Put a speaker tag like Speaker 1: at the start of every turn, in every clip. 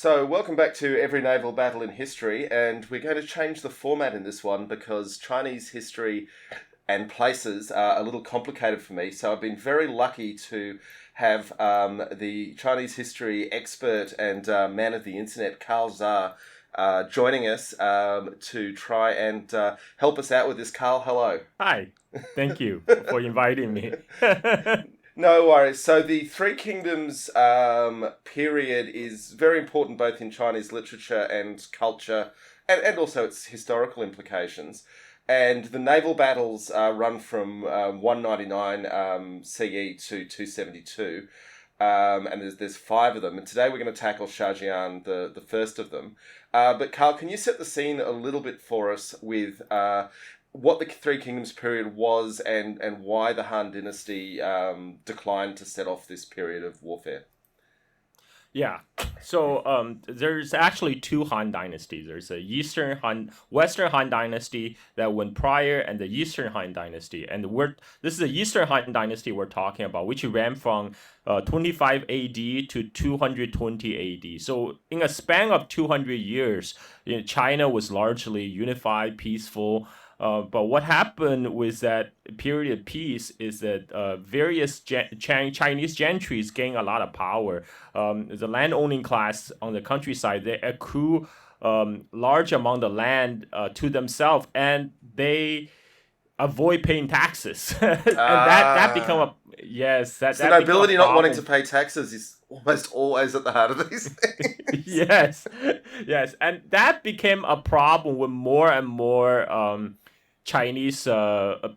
Speaker 1: So, welcome back to Every Naval Battle in History, and we're going to change the format in this one because Chinese history and places are a little complicated for me. So, I've been very lucky to have the Chinese history expert and man of the internet, Carl Zha, joining us to try and help us out with this. Carl, hello.
Speaker 2: Hi, thank you for inviting me.
Speaker 1: No worries. So the Three Kingdoms period is very important both in Chinese literature and culture, and also its historical implications. And the naval battles run from 199 CE to 272, and there's five of them. And today we're going to tackle Shaxian, the first of them. But Carl, can you set the scene a little bit for us with what the Three Kingdoms period was and why the Han Dynasty declined to set off this period of warfare?
Speaker 2: Yeah, so there's actually two Han dynasties. There's a Western Han Dynasty that went prior, and the Eastern Han Dynasty. And this is the Eastern Han Dynasty we're talking about, which ran from 25 AD to 220 AD. So in a span of 200 years, China was largely unified, peaceful. But what happened with that period of peace is that various Chinese gentries gain a lot of power. The land-owning class on the countryside, they accrue large amount of land to themselves, and they avoid paying taxes, and that become a yes.
Speaker 1: So
Speaker 2: that become a
Speaker 1: nobility not wanting to
Speaker 2: problem.
Speaker 1: pay taxes is almost always at the heart of these things.
Speaker 2: Yes, yes, and that became a problem when more and more Chinese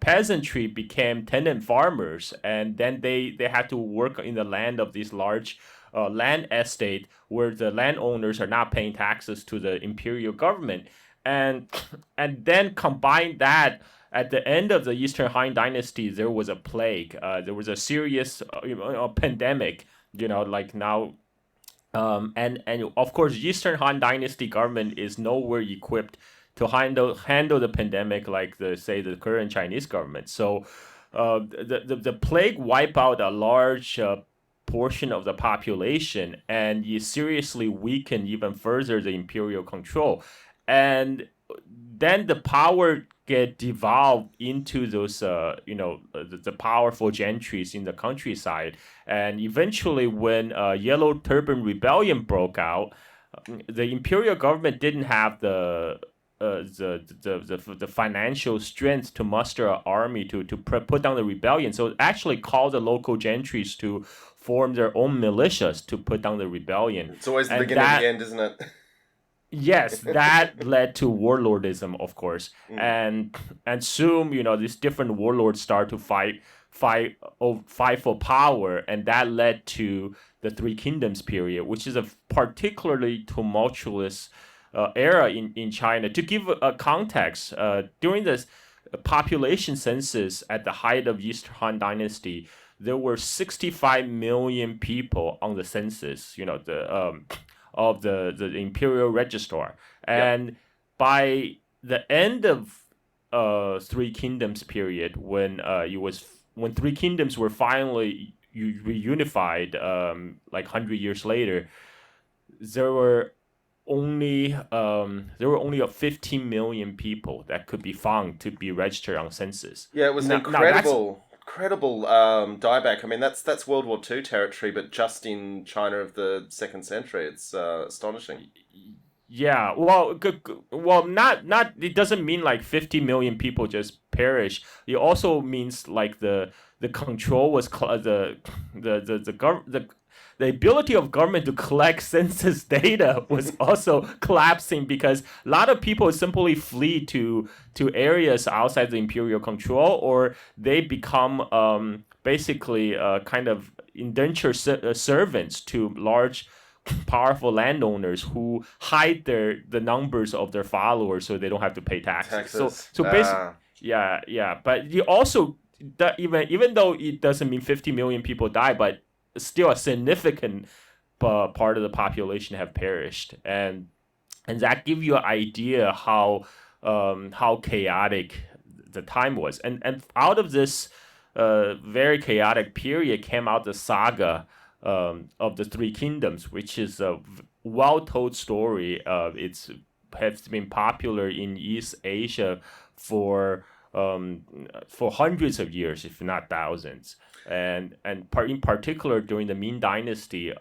Speaker 2: peasantry became tenant farmers, and then they had to work in the land of this large land estate where the landowners are not paying taxes to the imperial government, and and then combine that. At the end of the Eastern Han Dynasty, there was a plague. There was a serious pandemic. Like now, and of course, Eastern Han Dynasty government is nowhere equipped to handle the pandemic like the current Chinese government. So, the plague wiped out a large portion of the population, and it seriously weakened even further the imperial control, and then the power get devolved into those the powerful gentries in the countryside, and eventually when Yellow Turban Rebellion broke out, the imperial government didn't have the financial strength to muster an army to put down the rebellion. So it actually called the local gentries to form their own militias to put down the rebellion.
Speaker 1: It's always the
Speaker 2: And
Speaker 1: beginning of the
Speaker 2: that
Speaker 1: end, isn't it?
Speaker 2: Yes, that led to warlordism, of course,
Speaker 1: Mm.
Speaker 2: and soon these different warlords start to fight for power, and that led to the Three Kingdoms period, which is a particularly tumultuous era in China. To give a context, during this population census at the height of East Han Dynasty, there were 65 million people on the census. The of the imperial registrar,
Speaker 1: Yep.
Speaker 2: and by the end of Three Kingdoms period, when Three Kingdoms were finally reunified, like 100 years later, there were only 15 million people that could be found to be registered on census.
Speaker 1: Yeah, it was an
Speaker 2: Now that's
Speaker 1: incredible dieback. I mean, that's World War II territory, but just in China of the second century. It's astonishing.
Speaker 2: Yeah, well, not. It doesn't mean like 50 million people just perish. It also means like the control was the ability of government to collect census data was also collapsing because a lot of people simply flee to areas outside the imperial control, or they become basically kind of indentured servants to large powerful landowners who hide the numbers of their followers so they don't have to pay taxes. So
Speaker 1: Texas.
Speaker 2: so basically, yeah. But you also that even though it doesn't mean 50 million people die, but still a significant part of the population have perished, and that give you an idea how chaotic the time was, and out of this very chaotic period came out the saga of the Three Kingdoms, which is a well-told story. It's has been popular in East Asia for hundreds of years, if not thousands. In particular during the Ming Dynasty,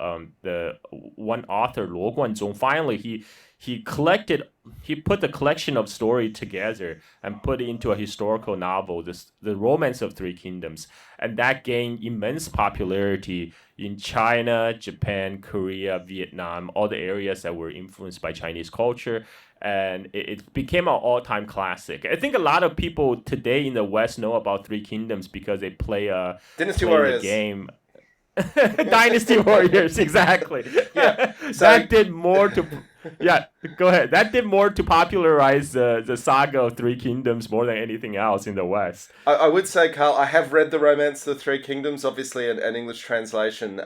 Speaker 2: the one author Luo Guanzong finally he put the collection of story together and put it into a historical novel, the Romance of Three Kingdoms, and that gained immense popularity in China, Japan, Korea, Vietnam, all the areas that were influenced by Chinese culture. And it became an all-time classic. I think a lot of people today in the West know about Three Kingdoms because they play
Speaker 1: Dynasty Warriors
Speaker 2: the game. Dynasty Warriors, exactly.
Speaker 1: Yeah,
Speaker 2: that did more to. Yeah, go ahead. That did more to popularize the saga of Three Kingdoms more than anything else in the West.
Speaker 1: I would say, Carl, I have read the Romance of the Three Kingdoms, obviously an English translation,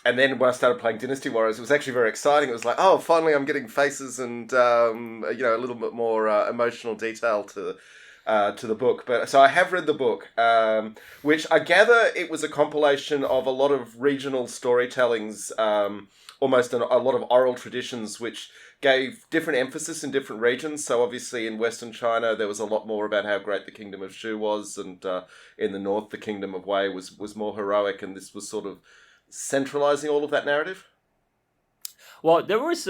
Speaker 1: and then when I started playing Dynasty Warriors, it was actually very exciting. It was like, oh, finally I'm getting faces and a little bit more emotional detail to the book. But so I have read the book, which I gather it was a compilation of a lot of regional storytellings, almost a lot of oral traditions, which gave different emphasis in different regions. So obviously in Western China, there was a lot more about how great the Kingdom of Shu was, and in the north, the Kingdom of Wei was more heroic, and this was sort of centralizing all of that narrative.
Speaker 2: Well, there was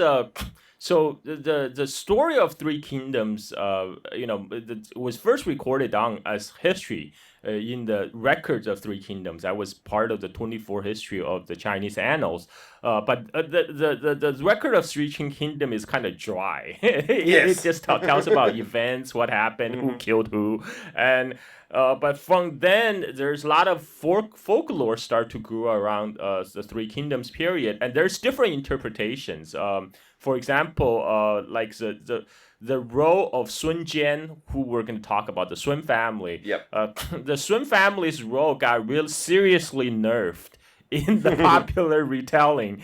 Speaker 2: so the story of Three Kingdoms, was first recorded down as history in the records of Three Kingdoms. That was part of the 24 history of the Chinese annals. But the record of Three Kingdom is kind of dry. It just tells about events, what happened, who killed who, and. But from then, there's a lot of folklore start to grow around the Three Kingdoms period, and there's different interpretations. For example, like the role of Sun Jian, who we're going to talk about, the Sun family.
Speaker 1: Yep.
Speaker 2: The Sun family's role got real seriously nerfed in the popular retelling.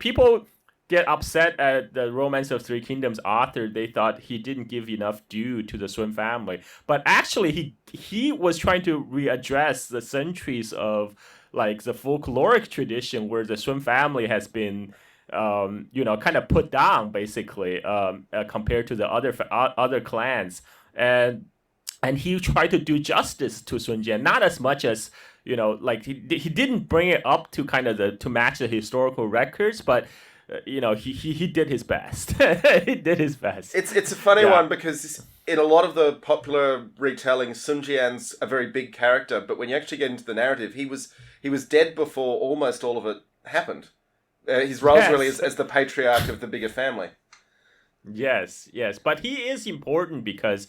Speaker 2: People get upset at the Romance of Three Kingdoms author. They thought he didn't give enough due to the Sun family, but actually he was trying to readdress the centuries of like the folkloric tradition where the Sun family has been kind of put down basically compared to the other clans, and he tried to do justice to Sun Jian, not as much as he didn't bring it up to kind of to match the historical records, but he did his best. He did his best.
Speaker 1: It's a funny one because in a lot of the popular retellings, Sun Jian's a very big character, but when you actually get into the narrative, he was dead before almost all of it happened. His role really is as the patriarch of the bigger family.
Speaker 2: Yes, but he is important because,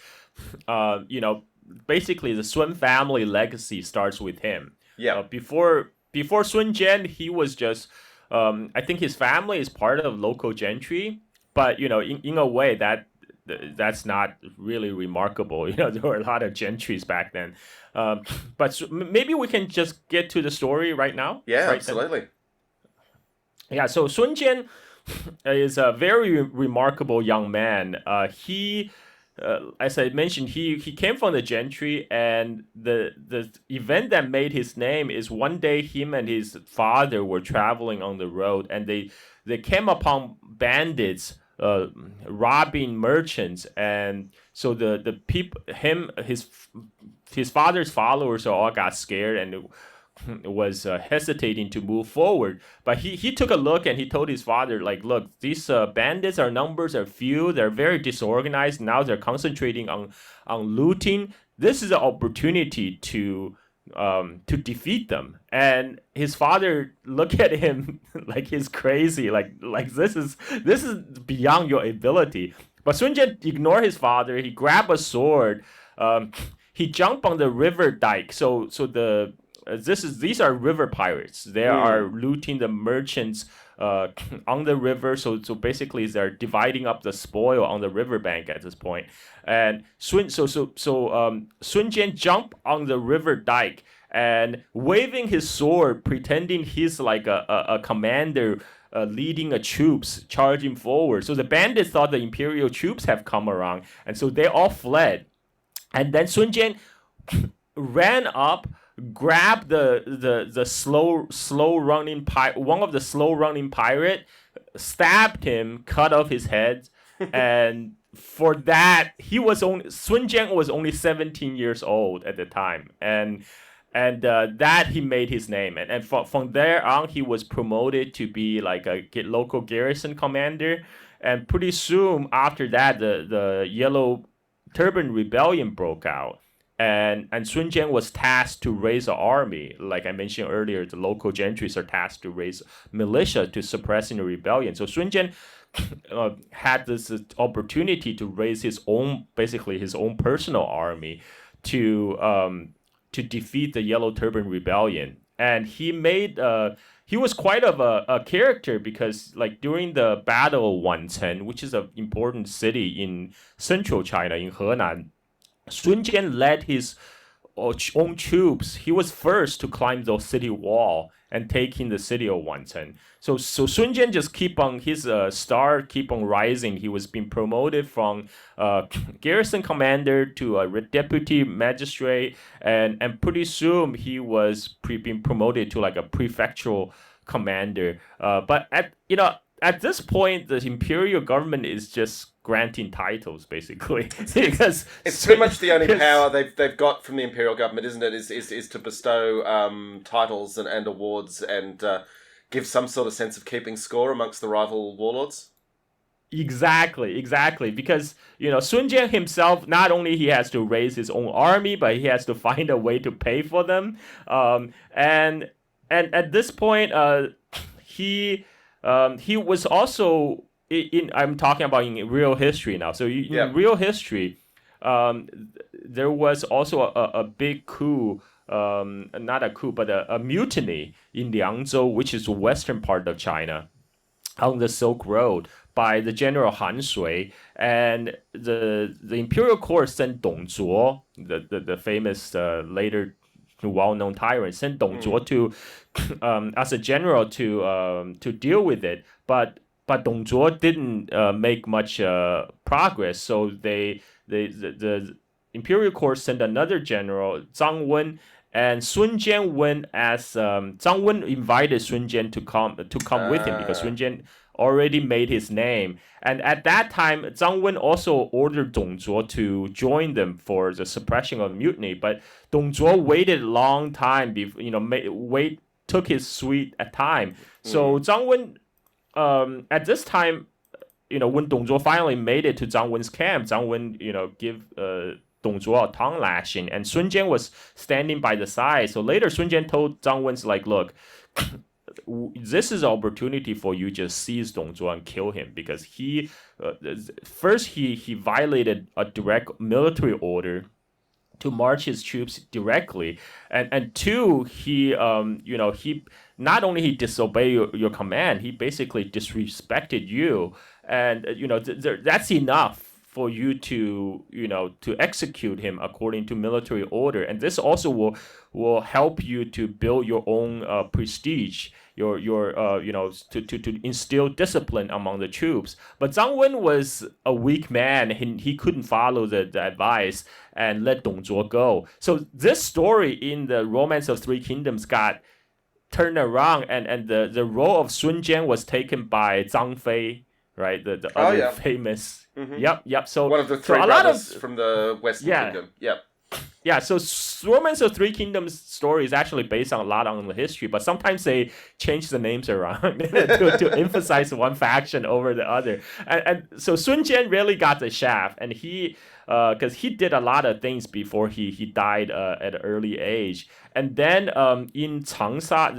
Speaker 2: basically the Sun family legacy starts with him.
Speaker 1: Yeah.
Speaker 2: Before Sun Jian, he was just. I think his family is part of local gentry, but in a way that's not really remarkable. There were a lot of gentries back then. But maybe we can just get to the story right now.
Speaker 1: Yeah,
Speaker 2: right
Speaker 1: absolutely.
Speaker 2: Then? Yeah, so Sun Jian is a very remarkable young man. He as I mentioned, he came from the gentry, and the event that made his name is one day him and his father were traveling on the road, and they came upon bandits robbing merchants, and so the people his father's followers all got scared and was hesitating to move forward, but he took a look and he told his father, like, look, these bandits, our numbers are few, they're very disorganized, now they're concentrating on looting. This is an opportunity to defeat them. And his father looked at him like he's crazy, like this is beyond your ability. But Sun Jian ignored his father. He grabbed a sword. He jumped on the river dike. So these are river pirates. They are looting the merchants on the river. So basically they're dividing up the spoil on the riverbank at this point. And Sun Jian jumped on the river dike and waving his sword, pretending he's like a commander leading a troops charging forward. So the bandits thought the imperial troops have come around, and so they all fled. And then Sun Jian ran up, grabbed the slow running one of the slow running pirate, stabbed him, cut off his head, and for that Sun Jian was only 17 years old at the time, and that he made his name, and from there on he was promoted to be like a local garrison commander, and pretty soon after that the Yellow Turban Rebellion broke out. And Sun Jian was tasked to raise an army. Like I mentioned earlier, the local gentries are tasked to raise militia to suppressing the rebellion. So Sun Jian had this opportunity to raise basically his own personal army to defeat the Yellow Turban Rebellion. And he was quite of a character because like during the Battle of Wancheng, which is an important city in central China, in Henan, Sun Jian led his own troops. He was first to climb the city wall and take in the city of Wancheng. So Sun Jian just keep on his star keep on rising. He was being promoted from garrison commander to a deputy magistrate, and pretty soon he was being promoted to like a prefectural commander. But at this point, the imperial government is just granting titles, basically, because
Speaker 1: it's pretty much the only power they've got from the imperial government, isn't it? Is to bestow titles and awards and give some sort of sense of keeping score amongst the rival warlords.
Speaker 2: Exactly, because Sun Jian himself, not only he has to raise his own army, but he has to find a way to pay for them. And at this point, he was also I'm talking about in real history now. So in real history, there was also a big coup, not a coup, but a mutiny in Yangtze, which is the western part of China, on the Silk Road by the general Han Sui, and the imperial court sent Dong Zhuo, the famous later well-known tyrant, sent Dong Zhuo to as a general to deal with it, but Dong Zhuo didn't make much progress. So the imperial court sent another general, Zhang Wen, and Sun Jian went as Zhang Wen invited Sun Jian to come with him because Sun Jian already made his name. And at that time, Zhang Wen also ordered Dong Zhuo to join them for the suppression of mutiny. But Dong Zhuo waited a long time, took his sweet time. So Zhang Wen, at this time, when Dong Zhuo finally made it to Zhang Wen's camp, Zhang Wen, give Dong Zhuo a tongue lashing, and Sun Jian was standing by the side. So later, Sun Jian told Zhang Wen's like, look, this is an opportunity for you to seize Dong Zhuo and kill him, because he violated a direct military order to march his troops directly, and two, he not only he disobeyed your command, he basically disrespected you, and that's enough for you to execute him according to military order, and this also will help you to build your own prestige, to instill discipline among the troops. But Zhang Wen was a weak man. He couldn't follow the advice and let Dong Zhuo go. So this story in the Romance of Three Kingdoms got turned around, and the role of Sun Jian was taken by Zhang Fei, right? The other famous. Mm-hmm. Yep. So
Speaker 1: one of the three brothers from the Western Kingdom. Yep.
Speaker 2: Yeah, so Romance of Three Kingdoms story is actually based on a lot on the history, but sometimes they change the names around to emphasize one faction over the other. And so Sun Jian really got the shaft, and he, because he did a lot of things before he died at an early age. And then in Changsha,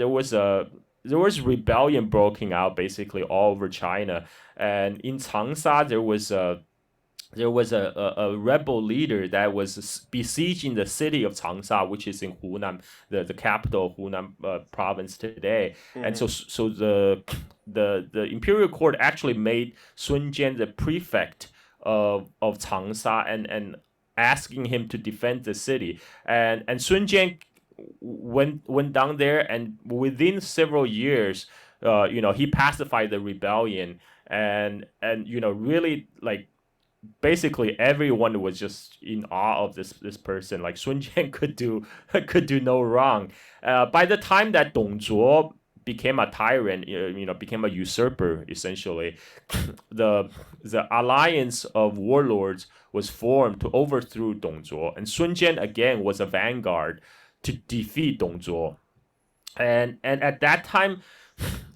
Speaker 2: there was rebellion breaking out basically all over China, and in Changsha there was a rebel leader that was besieging the city of Changsha, which is in Hunan, the capital of Hunan province today. Mm-hmm. And so the imperial court actually made Sun Jian the prefect of Changsha and asking him to defend the city. And Sun Jian went down there, and within several years, he pacified the rebellion and really like basically everyone was just in awe of this person. Like Sun Jian could do no wrong. By the time that Dong Zhuo became a tyrant, became a usurper essentially, the alliance of warlords was formed to overthrow Dong Zhuo, and Sun Jian again was a vanguard to defeat Dong Zhuo. And at that time,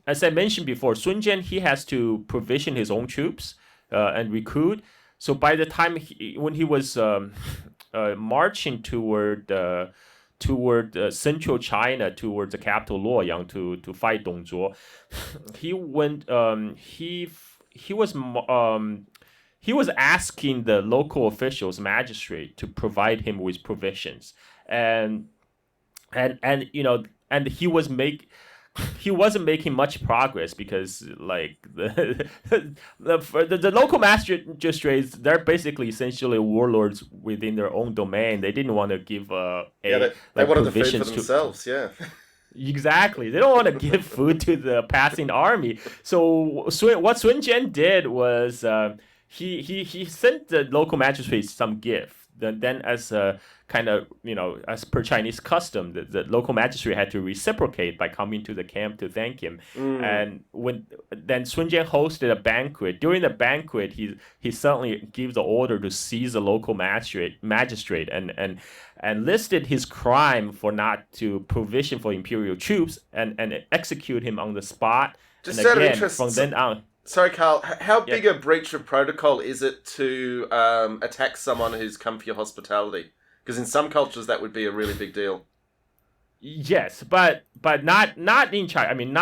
Speaker 2: as I mentioned before, Sun Jian, he has to provision his own troops and recruit. So by the time when he was marching toward central China, towards the capital Luoyang to fight Dong Zhuo, he went he was asking the local officials, magistrate, to provide him with provisions, and he wasn't making much progress because like the local magistrates, they're basically essentially warlords within their own domain. They didn't want to give
Speaker 1: they wanted the food for themselves. Yeah.
Speaker 2: Exactly. They don't want to give food to the passing army. So what Sun Jian did was he sent the local magistrates some gift. Then as a kind of, as per Chinese custom, the local magistrate had to reciprocate by coming to the camp to thank him. And then Sun Jian hosted a banquet. During the banquet, he suddenly gave the order to seize the local magistrate and listed his crime for not to provision for imperial troops and execute him on the spot.
Speaker 1: Just out of interest, from then on. Sorry, Carl. How big a breach of protocol is it to attack someone who's come for your hospitality? Because in some cultures that would be a really big deal.
Speaker 2: Yes, but not in China. I mean,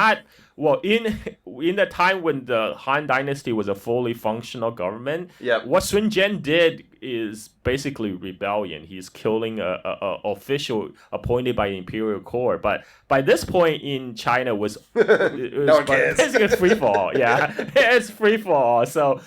Speaker 2: in the time when the Han Dynasty was a fully functional government.
Speaker 1: Yeah.
Speaker 2: What Sun Jian did is basically rebellion. He's killing a official appointed by the imperial court. But by this point in China it was basically free for all. Yeah, it's free for all. So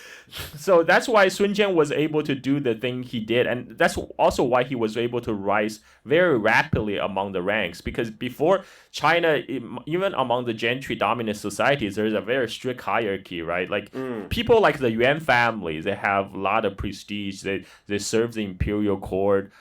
Speaker 2: that's why Sun Jian was able to do the thing he did, and that's also why he was able to rise very rapidly among the ranks. Because before China, even among the gentry dominant societies, there's a very strict hierarchy, right? Like people like the Yuan family, they have a lot of prestige. They serve the imperial court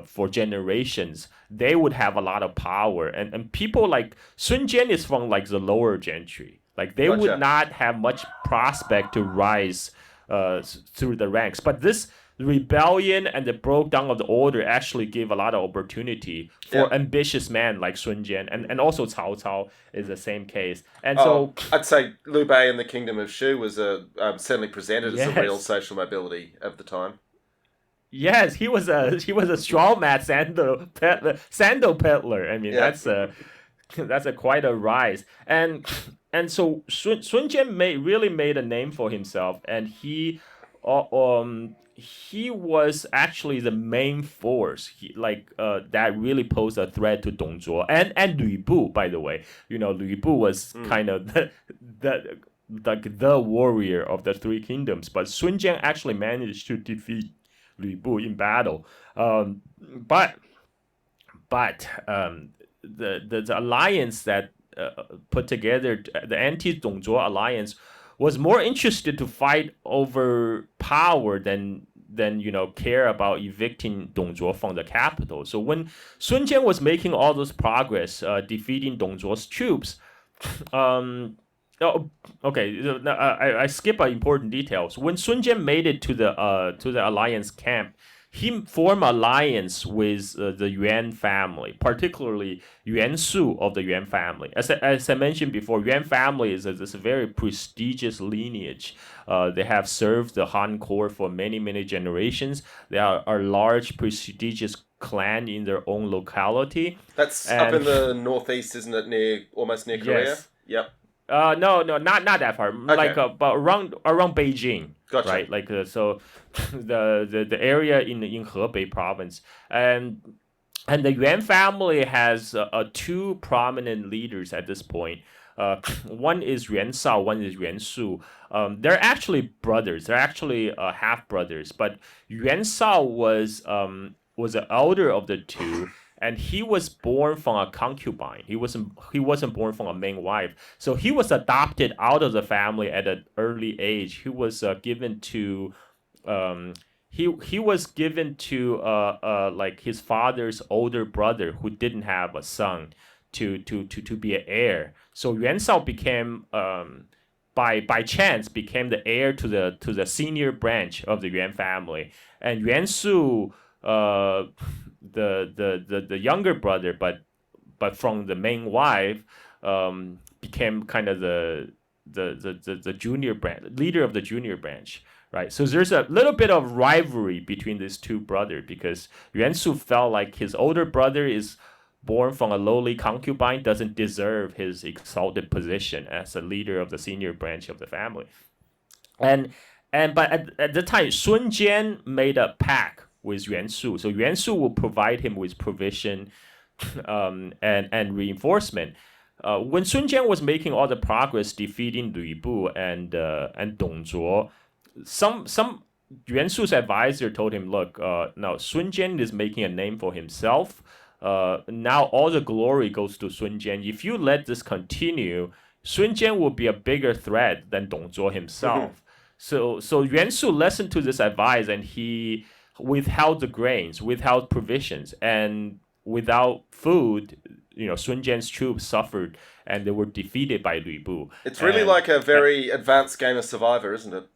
Speaker 2: for generations. They would have a lot of power, and people like Sun Jian is from like the lower gentry. Like they would not have much prospect to rise through the ranks. But this rebellion and the broke down of the order actually gave a lot of opportunity for ambitious men like Sun Jian, and also Cao Cao is the same case. And so
Speaker 1: I'd say Liu Bei in the Kingdom of Shu was certainly presented as a real social mobility of the time.
Speaker 2: Yes, he was a strawman sandal peddler. I mean, that's quite a rise. And so Sun Jian really made a name for himself, and he was actually the main force that really posed a threat to Dong Zhuo and Lu Bu. By the way, Lu Bu was kind of the warrior of the three kingdoms, but Sun Jian actually managed to defeat Lu Bu in battle. But the alliance that put together, the anti-Dong Zhuo alliance, was more interested to fight over power than care about evicting Dong Zhuo from the capital. So when Sun Jian was making all this progress, defeating Dong Zhuo's troops, I skip important details. When Sun Jian made it to the alliance camp, he formed alliance with the Yuan family, particularly Yuan Su of the Yuan family. As I mentioned before, Yuan family is this very prestigious lineage. They have served the Han court for many, many generations. They are a large, prestigious clan in their own locality.
Speaker 1: That's up in the northeast, isn't it? Almost near Korea?
Speaker 2: Yes.
Speaker 1: Yep.
Speaker 2: No, not that far. Okay. Like but around Beijing.
Speaker 1: Gotcha.
Speaker 2: Right, like so, the area in Hebei province, and the Yuan family has two prominent leaders at this point. One is Yuan Shao, one is Yuan Su. They're actually brothers. They're actually half brothers. But Yuan Shao was the elder of the two. And he was born from a concubine. He wasn't born from a main wife. So he was adopted out of the family at an early age. He was given to he was given to like his father's older brother who didn't have a son to be an heir. So Yuan Shao became by chance became the heir to the senior branch of the Yuan family, and Yuan Su, the younger brother, but from the main wife, became kind of the junior branch leader of the junior branch. Right, so there's a little bit of rivalry between these two brothers because Yuan Su felt like his older brother is born from a lowly concubine, doesn't deserve his exalted position as a leader of the senior branch of the family. And but at the time, Sun Jian made a pact with Yuan Su. So Yuan Su will provide him with provision and reinforcement. When Sun Jian was making all the progress defeating Lu Bu and Dong Zhuo, some Yuan Su's advisor told him, "Look, now Sun Jian is making a name for himself. Now all the glory goes to Sun Jian. If you let this continue, Sun Jian will be a bigger threat than Dong Zhuo himself." So Yuan Su listened to this advice and he withheld the grains, withheld provisions, and without food, Sun Jian's troops suffered and they were defeated by Lu Bu.
Speaker 1: It's really like a very advanced game of Survivor, isn't it?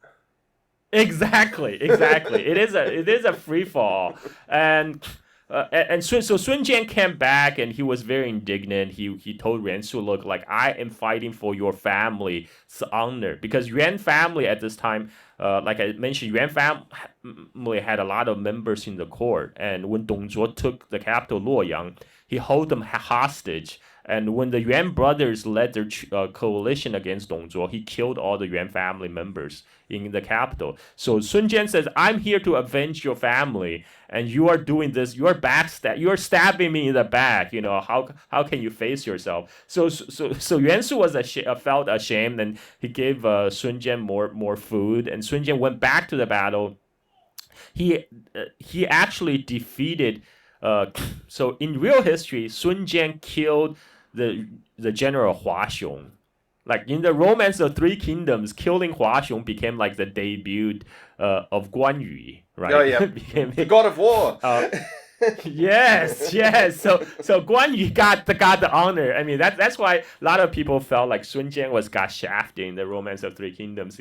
Speaker 2: Exactly. It is a free fall, so Sun Jian came back and he was very indignant. He told Yuan Su, "Look, like I am fighting for your family's honor because Yuan family at this time, like I mentioned, Yuan family had a lot of members in the court, and when Dong Zhuo took the capital Luoyang, he held them hostage." And when the Yuan brothers led their coalition against Dong Zhuo, he killed all the Yuan family members in the capital. So Sun Jian says, "I'm here to avenge your family, and you are doing this. You are stabbing me in the back. How can you face yourself?" So Yuan Su was felt ashamed, and he gave Sun Jian more food, and Sun Jian went back to the battle. He actually defeated. So in real history, Sun Jian killed the general Hua Xiong. Like in the Romance of Three Kingdoms, killing Hua Xiong became like the debut of Guan Yu, right?
Speaker 1: Oh yeah, the god of war.
Speaker 2: Yes. So Guan Yu got the honor. I mean that's why a lot of people felt like Sun Jian got shafted in the Romance of Three Kingdoms.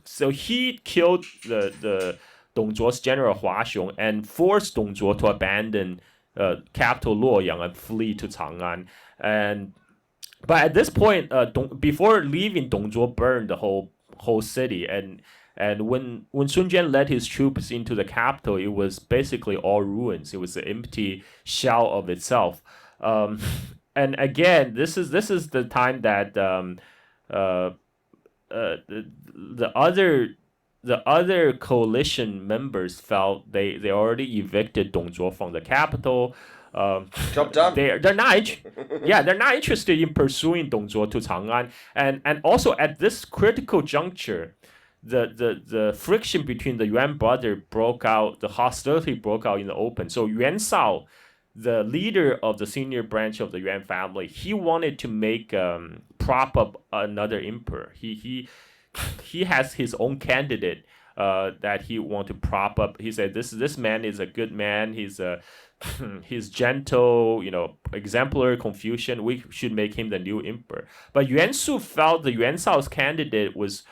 Speaker 2: So he killed the Dong Zhuo's general Hua Xiong and forced Dong Zhuo to abandon capital Luoyang and flee to Chang'an. But at this point, before leaving, Dong Zhuo burned the whole city. And when Sun Jian led his troops into the capital, it was basically all ruins. It was an empty shell of itself. And again, this is the time that the other coalition members felt they already evicted Dong Zhuo from the capital.
Speaker 1: Job done.
Speaker 2: They're not interested in pursuing Dong Zhuo to Chang'an, and also at this critical juncture, the friction between the Yuan brother broke out. The hostility broke out in the open. So Yuan Shao, the leader of the senior branch of the Yuan family, he wanted to prop up another emperor. He has his own candidate that he want to prop up. He said this man is a good man. He's gentle, exemplary Confucian. We should make him the new emperor. But Yuan Su felt the Yuan Shao's candidate was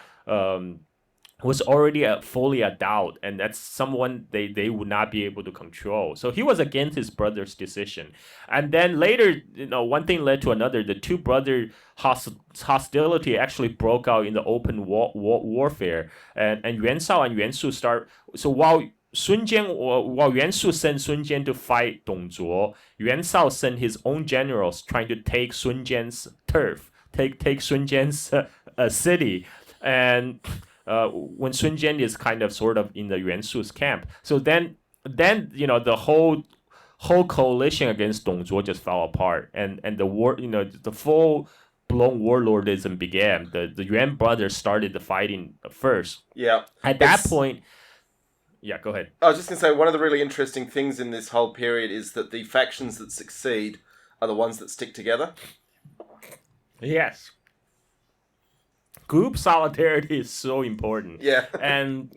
Speaker 2: already fully adult, and that's someone they would not be able to control. So he was against his brother's decision. And then later, one thing led to another. The two brother hostility actually broke out in the open warfare, and Yuan Shao and Yuan Su start. So while Yuan Su sent Sun Jian to fight Dong Zhuo, Yuan Shao sent his own generals trying to take Sun Jian's turf, take Sun Jian's city, and when Sun Jian is kind of sort of in the Yuan Su's camp. So then the whole coalition against Dong Zhuo just fell apart, and the war, the full blown warlordism began. The Yuan brothers started the fighting first.
Speaker 1: Yeah.
Speaker 2: At that point. Yeah, go ahead.
Speaker 1: I was just going to say, one of the really interesting things in this whole period is that the factions that succeed are the ones that stick together.
Speaker 2: Yes. Group solidarity is so important.
Speaker 1: Yeah.
Speaker 2: And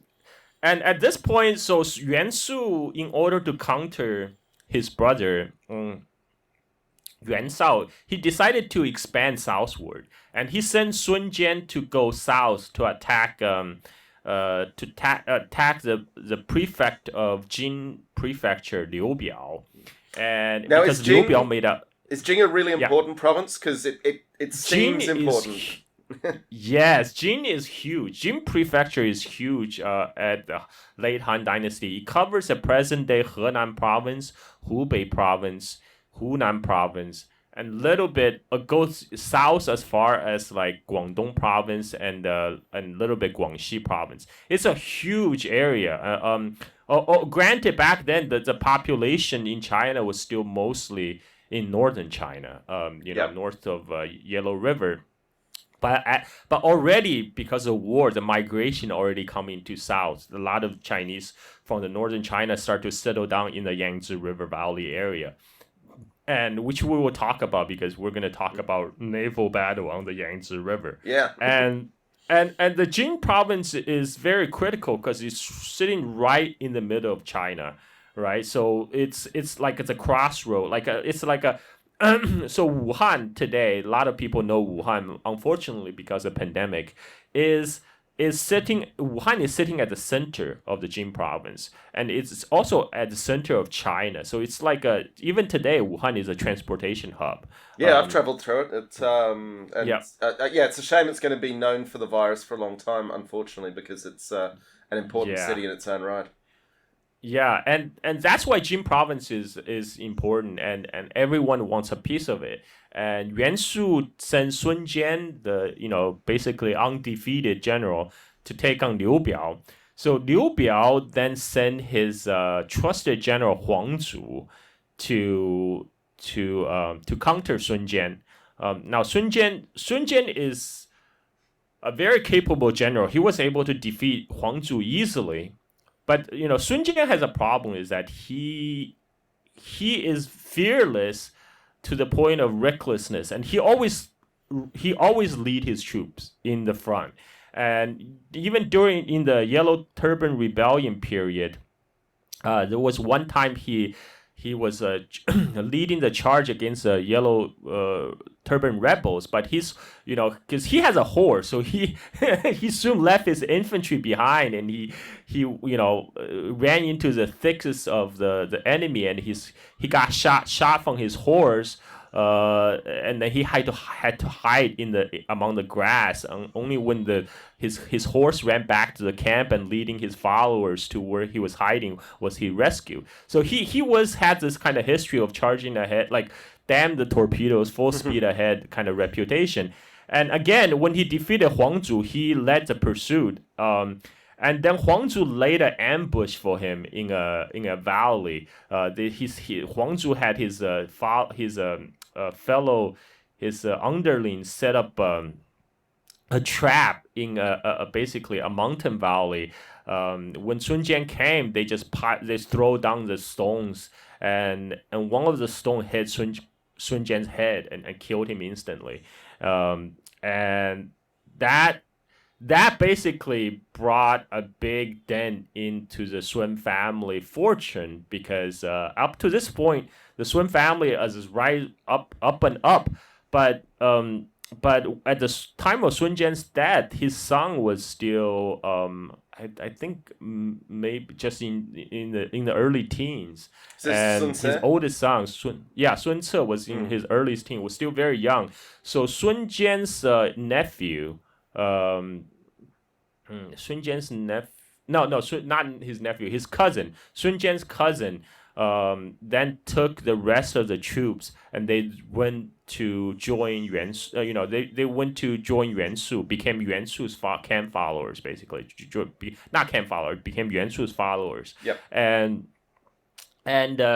Speaker 2: And at this point, so Yuan Shu, in order to counter his brother, Yuan Shao, he decided to expand southward, and he sent Sun Jian to go south to attack attack the prefect of Jin Prefecture, Liu Biao, and
Speaker 1: Now,
Speaker 2: because Liu Biao made a
Speaker 1: is Jing a really important province? Because it seems important.
Speaker 2: Yes, Jin is huge. Jin Prefecture is huge at the late Han Dynasty. It covers the present-day Henan Province, Hubei Province, Hunan Province, and little bit goes south as far as like Guangdong Province and little bit Guangxi Province. It's a huge area. Granted, back then the population in China was still mostly in northern China, north of Yellow River. But already because of war, the migration already coming to south. A lot of Chinese from the northern China start to settle down in the Yangtze River Valley area, and which we will talk about because we're going to talk about naval battle on the Yangtze River.
Speaker 1: Yeah.
Speaker 2: And the Jing province is very critical because it's sitting right in the middle of China, right? So it's like it's a crossroad, so Wuhan today, a lot of people know Wuhan. Unfortunately, because of pandemic, Wuhan is sitting at the center of the Jing province, and it's also at the center of China. So it's like even today, Wuhan is a transportation hub.
Speaker 1: Yeah, I've traveled through it. It's it's a shame it's going to be known for the virus for a long time, unfortunately, because it's an important city in its own right.
Speaker 2: Yeah, and that's why Jing province is important, and everyone wants a piece of it. And Yuan Shu sent Sun Jian, the basically undefeated general, to take on Liu Biao. So Liu Biao then sent his trusted general Huang Zu to counter Sun Jian. Now Sun Jian is a very capable general. He was able to defeat Huang Zu easily. But Sun Jian has a problem is that he is fearless to the point of recklessness, and he always lead his troops in the front. And even in the Yellow Turban Rebellion period, there was one time he was leading the charge against the Yellow Turban rebels, but because he has a horse, so he he soon left his infantry behind, and he ran into the thickest of the enemy, and he got shot from his horse. And then he had to hide among the grass. Only when his horse ran back to the camp and leading his followers to where he was hiding was he rescued. So he had this kind of history of charging ahead, like damn the torpedoes, full speed ahead kind of reputation. And again, when he defeated Huang Zu, he led the pursuit. And then Huang Zu laid an ambush for him in a valley. Huang Zu had his underling set up a trap in basically a mountain valley. When Sun Jian came, they throw down the stones, and one of the stones hit Sun Jian's head and killed him instantly. And that basically brought a big dent into the Sun family fortune, because up to this point, the Sun family is right up and up. But at the time of Sun Jian's death, his son was still I think maybe just in the early teens, and his oldest son Sun Ce was in his earliest teen, was still very young. So Sun Jian's nephew. Sun Jian's not his nephew, his cousin, Sun Jian's cousin, then took the rest of the troops, and they went to join Yuan. They went to join Yuan Shu, became Yuan Shu's camp followers, basically. Not camp followers, became Yuan Shu's followers.
Speaker 1: Yep.
Speaker 2: And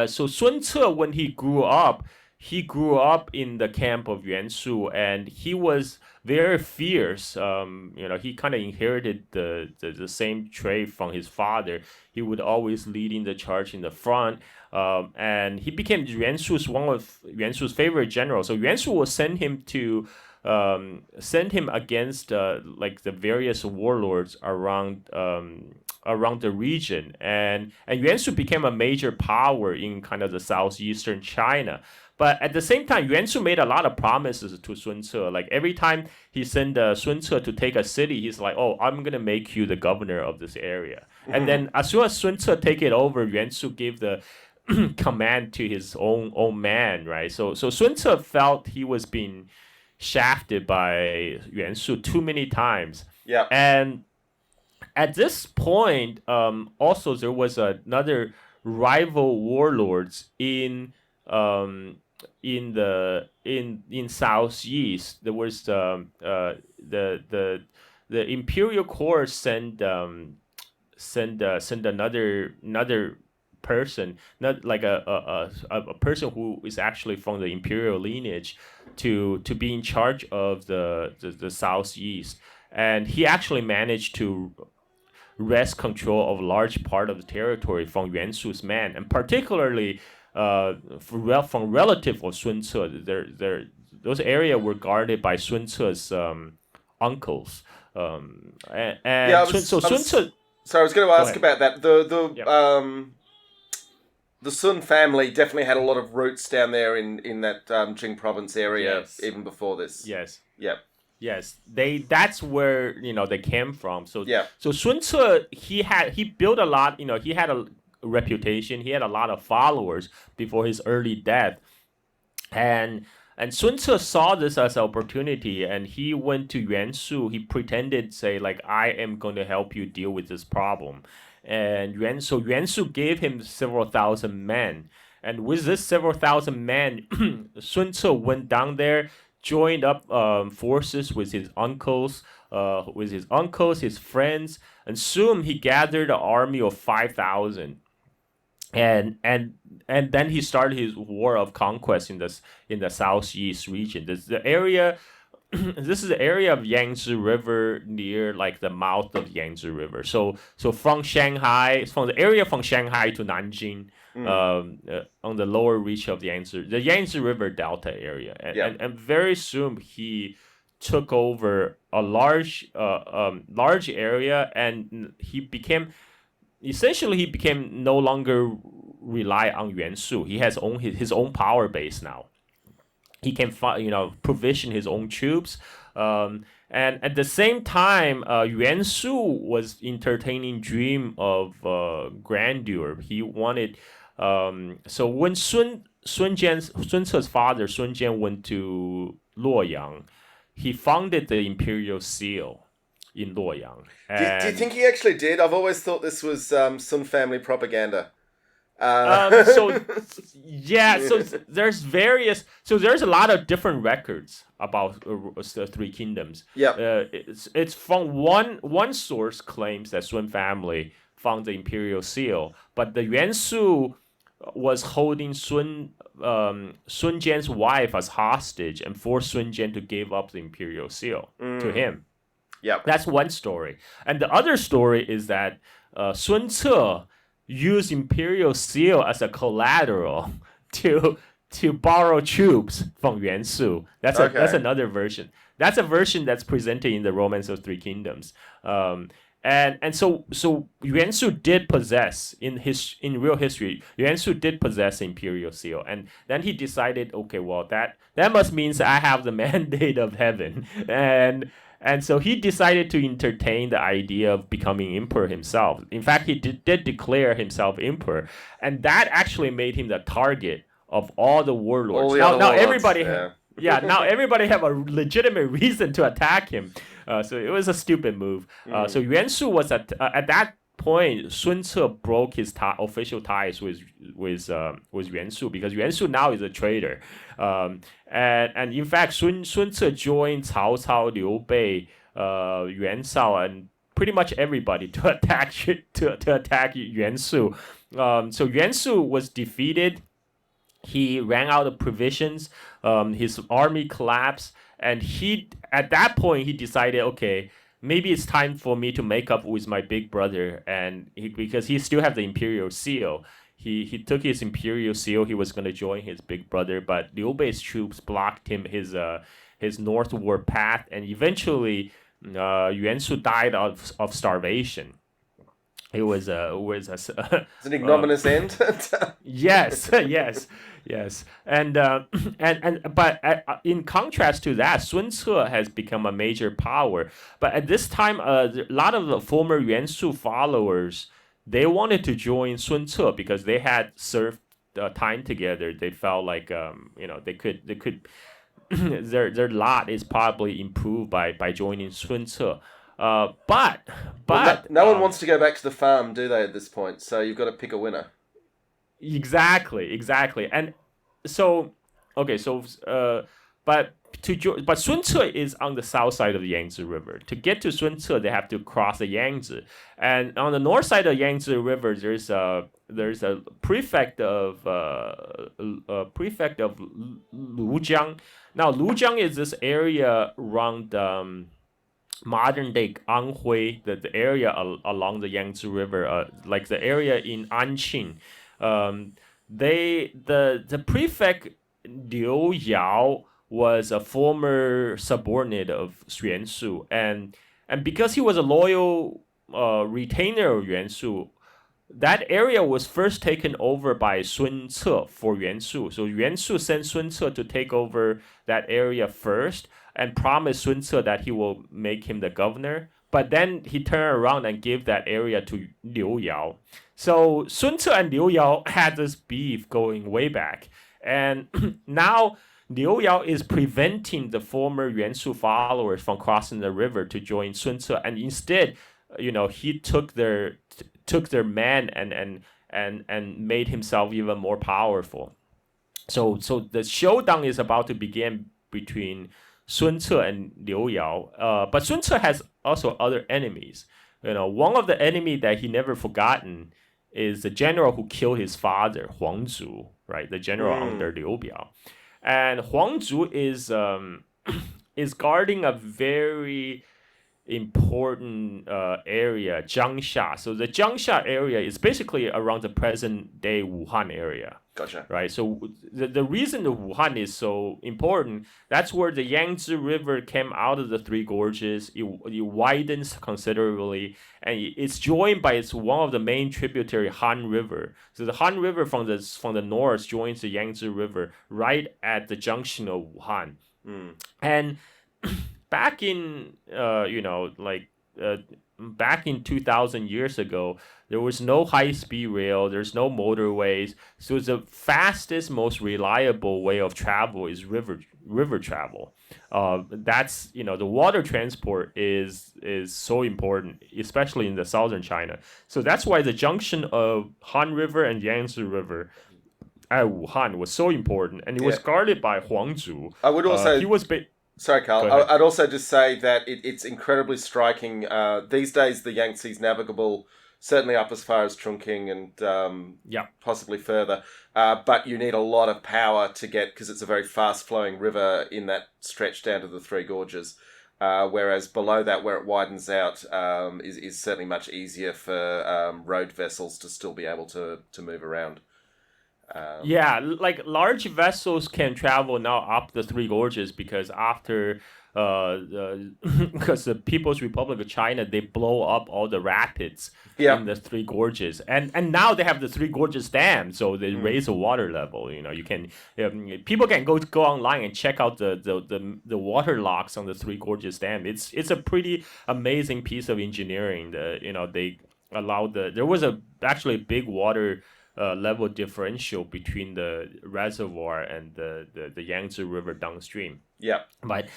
Speaker 2: so Sun Ce, when he grew up in the camp of Yuan Shu, and he was very fierce. He kind of inherited the same trait from his father. He would always leading the charge in the front, and he became one of Yuan Shu's favorite generals. So Yuan Shu will send him against like the various warlords around around the region, and Yuan Shu became a major power in kind of the southeastern China. But at the same time, Yuan Shu made a lot of promises to Sun Ce. Like every time he sent Sun Ce to take a city, he's like, "Oh, I'm gonna make you the governor of this area." And then as soon as Sun Ce take it over, Yuan Shu gave the command to his own man, right? So Sun Ce felt he was being shafted by Yuan Shu too many times.
Speaker 1: Yeah.
Speaker 2: And at this point, also there was another rival warlords in southeast. There was the imperial court sent another person, not like a person who is actually from the imperial lineage, to be in charge of the southeast, and he actually managed to wrest control of a large part of the territory from Yuan Shu's men, and particularly from relative of Sun Ce. Those areas were guarded by Sun Ce's uncles. Sun Ce.
Speaker 1: So I was going to ask about that.
Speaker 2: Yep.
Speaker 1: The Sun family definitely had a lot of roots down there in that Jing province area,
Speaker 2: Yes.
Speaker 1: even before this.
Speaker 2: Yes.
Speaker 1: Yep.
Speaker 2: Yes, that's where they came from. So
Speaker 1: Yeah.
Speaker 2: so Sun Ce, he built a lot. He had a reputation. He had a lot of followers before his early death, and Sun Ce saw this as an opportunity, and he went to Yuan Shu. He pretended, say, like, I am going to help you deal with this problem, and Yuan Shu gave him several thousand men, and with this several thousand men, Sun Ce went down there, joined up forces with his uncles, his friends, and soon he gathered an army of 5,000. And then he started his war of conquest in the southeast region. This is the area. This is the area of Yangtze River, near like the mouth of Yangtze River. So from the area from Shanghai to Nanjing, on the lower reach of the Yangtze River Delta area, and very soon he took over a large area, and he became no longer rely on Yuan Shu. He has his own power base now. He can provision his own troops, and at the same time, Yuan Shu was entertaining dream of grandeur. He wanted. So when Sun Ce's father Sun Jian went to Luoyang, he founded the imperial seal in Luoyang.
Speaker 1: Do you think he actually did? I've always thought this was Sun family propaganda.
Speaker 2: So there's a lot of different records about the Three Kingdoms.
Speaker 1: Yeah.
Speaker 2: It's from one source claims that Sun family found the imperial seal, but the Yuan Shu was holding Sun Jian's wife as hostage and forced Sun Jian to give up the imperial seal to him.
Speaker 1: Yeah,
Speaker 2: that's one story. And the other story is that Sun Ce used imperial seal as a collateral to borrow troops from Yuan Shu. That's another version. That's a version that's presented in the Romance of Three Kingdoms. And so Yuan Shu did possess in real history. Yuan Shu did possess the imperial seal, and then he decided, okay, well that must means I have the mandate of heaven, and so he decided to entertain the idea of becoming emperor himself. In fact, he did declare himself emperor, and that actually made him the target of all the warlords. Now everybody. Yeah. Now everybody have a legitimate reason to attack him. So it was a stupid move. So Yuan Shu was at that point, Sun Ce broke his official ties with Yuan Shu, because Yuan Shu now is a traitor. And in fact, Sun Ce joined Cao Cao, Liu Bei, Yuan Shao, and pretty much everybody to attack Yuan Shu. So Yuan Shu was defeated. He ran out of provisions. His army collapsed, and at that point he decided, okay, maybe it's time for me to make up with my big brother, and because he still have the imperial seal. He took his imperial seal. He was going to join his big brother, but Liu Bei's troops blocked him his northward path, and eventually Yuan Shu died of starvation. It was
Speaker 1: It's an ignominious end.
Speaker 2: yes, yes, yes, and but in contrast to that, Sun Ce has become a major power. But at this time, a lot of the former Yuan Shu followers they wanted to join Sun Ce because they had served time together. They felt like they could their lot is probably improved by joining Sun Ce. But
Speaker 1: Well,
Speaker 2: but
Speaker 1: no one wants to go back to the farm, do they, at this point? So you've got to pick a winner.
Speaker 2: Exactly. And so, okay, so but but Sun Ce is on the south side of the Yangtze River. To get to Sun Ce, they have to cross the Yangtze, and on the north side of the Yangtze River, there's a prefect of Lujiang. Now, Lujiang is this area around. Modern day Anhui, the area along the Yangtze River, like the area in Anqing, the prefect Liu Yao was a former subordinate of Yuan Shu, and because he was a loyal retainer of Yuan Shu, that area was first taken over by Sun Ce for Yuan Shu. So Yuan Shu sent Sun Ce to take over that area first and promised Sun Ce that he will make him the governor. But then he turned around and gave that area to Liu Yao. So Sun Ce and Liu Yao had this beef going way back. And now Liu Yao is preventing the former Yuan Shu followers from crossing the river to join Sun Ce. And instead, he took their men and made himself even more powerful. So the showdown is about to begin between Sun Ce and Liu Yao. But Sun Ce has also other enemies. One of the enemy that he never forgotten is the general who killed his father, Huang Zu, right? The general under Liu Biao. And Huang Zu is guarding a very important area, Jiangsha. So the Jiangsha area is basically around the present day Wuhan area.
Speaker 1: Gotcha.
Speaker 2: Right. So the reason the Wuhan is so important, that's where the Yangtze River came out of the Three Gorges. It widens considerably, and it's joined by one of the main tributary, Han River. So the Han River from the north joins the Yangtze River right at the junction of Wuhan. And back in back in 2,000 years ago, there was no high-speed rail, there's no motorways, so the fastest, most reliable way of travel is river travel. That's the water transport is so important, especially in the southern China. So that's why the junction of Han River and Yangtze River at Wuhan was so important, and it was guarded by Huang Zu.
Speaker 1: I would also
Speaker 2: he was.
Speaker 1: Sorry, Carl. I'd also just say that it's incredibly striking. These days, the Yangtze's navigable, certainly up as far as Chongqing and possibly further. But you need a lot of power to get, because it's a very fast-flowing river in that stretch down to the Three Gorges. Whereas below that, where it widens out, is certainly much easier for road vessels to still be able to move around.
Speaker 2: Like large vessels can travel now up the Three Gorges because after because the People's Republic of China, they blow up all the rapids in the Three Gorges, and now they have the Three Gorges Dam, so they raise the water level. You can people can go online and check out the water locks on the Three Gorges Dam. It's a pretty amazing piece of engineering. They allowed there was actually a big water level differential between the reservoir and the Yangtze River downstream.
Speaker 1: Yeah.
Speaker 2: But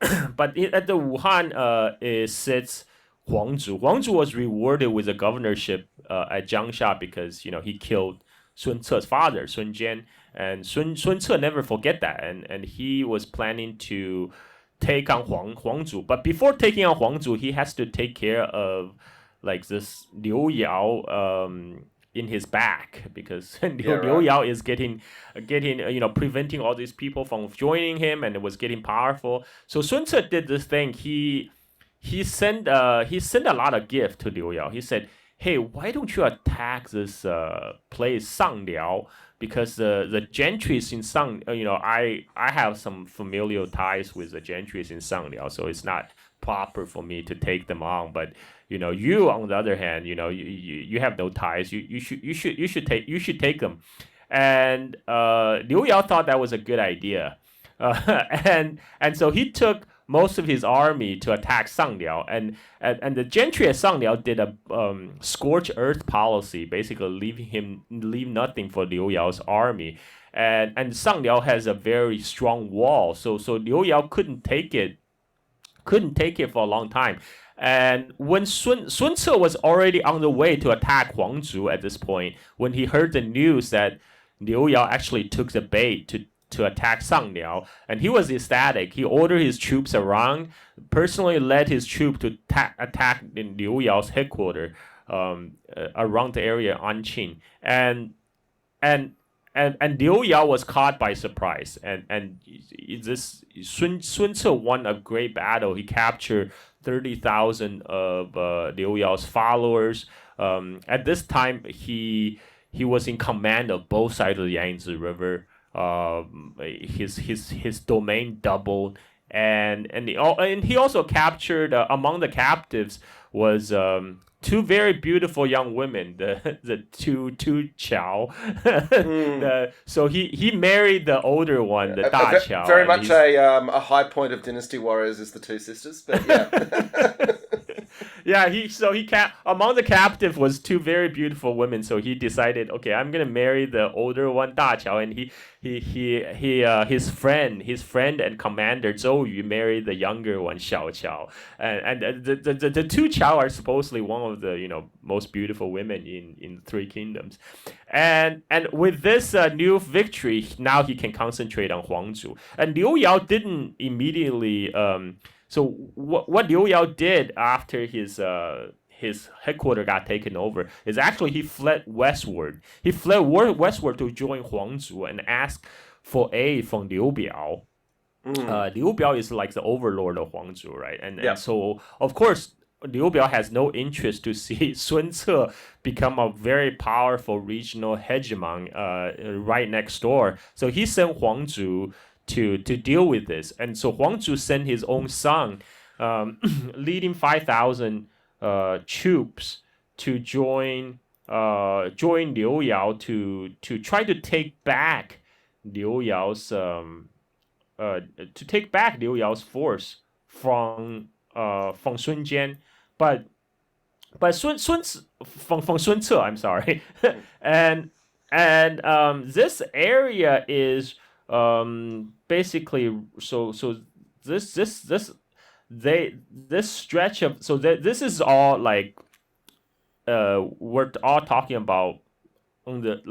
Speaker 2: at the Wuhan it sits Huang Zu. Huang Zu was rewarded with a governorship at Jiangsha because he killed Sun Ce's father, Sun Jian, and Sun Ce never forget that, and he was planning to take on Huang Zu. But before taking on Huang Zu, he has to take care of like this Liu Yao in his back, because Liu Yao is getting preventing all these people from joining him, and it was getting powerful. So Sun Ce did this thing. He sent a lot of gifts to Liu Yao. He said, "Hey, why don't you attack this place Sangliao? Because the gentries in I have some familial ties with the gentries in Sangliao, so it's not proper for me to take them on. But you on the other hand, you have no ties. You should take them. And Liu Yao thought that was a good idea, and so he took most of his army to attack Sangliao, and the gentry at Sangliao did a scorched earth policy, basically leave nothing for Liu Yao's army, and Sangliao has a very strong wall, so Liu Yao couldn't take it for a long time. And when Sun Ce was already on the way to attack Huangzhou at this point, when he heard the news that Liu Yao actually took the bait to attack Sangliao, and he was ecstatic. He ordered his troops around, personally led his troop to attack in Liu Yao's headquarters around the area Anqing, and Liu Yao was caught by surprise, and this Sun Ce won a great battle. He captured 30,000 of Liu Yao's followers. At this time, he was in command of both sides of the Yangtze River. His domain doubled, and he also captured among the captives was two very beautiful young women, the two Chow. So he married the older one, the Da Chow.
Speaker 1: Very much a high point of Dynasty Warriors is the two sisters, but yeah.
Speaker 2: Yeah, among the captive was two very beautiful women, so he decided, okay, I'm gonna marry the older one, Da Qiao, and his friend and commander Zhou Yu married the younger one, Xiao Qiao, and the two Qiao are supposedly one of the most beautiful women in the Three Kingdoms, and with this new victory, now he can concentrate on Huangzhou, and Liu Yao didn't immediately. So what Liu Yao did after his headquarters got taken over is actually he fled westward. He fled westward to join Huangzhou and ask for aid from Liu Biao. Liu Biao is like the overlord of Huangzhou, right? And so of course Liu Biao has no interest to see Sun Ce become a very powerful regional hegemon right next door. So he sent Huangzhou to deal with this, and so Huangzhou sent his own son, leading 5,000 troops to join Liu Yao to try to take back Liu Yao's force from Sun Jian, but Sun Ce, I'm sorry, and this area is. Basically, so this stretch of this is all like we're all talking about on the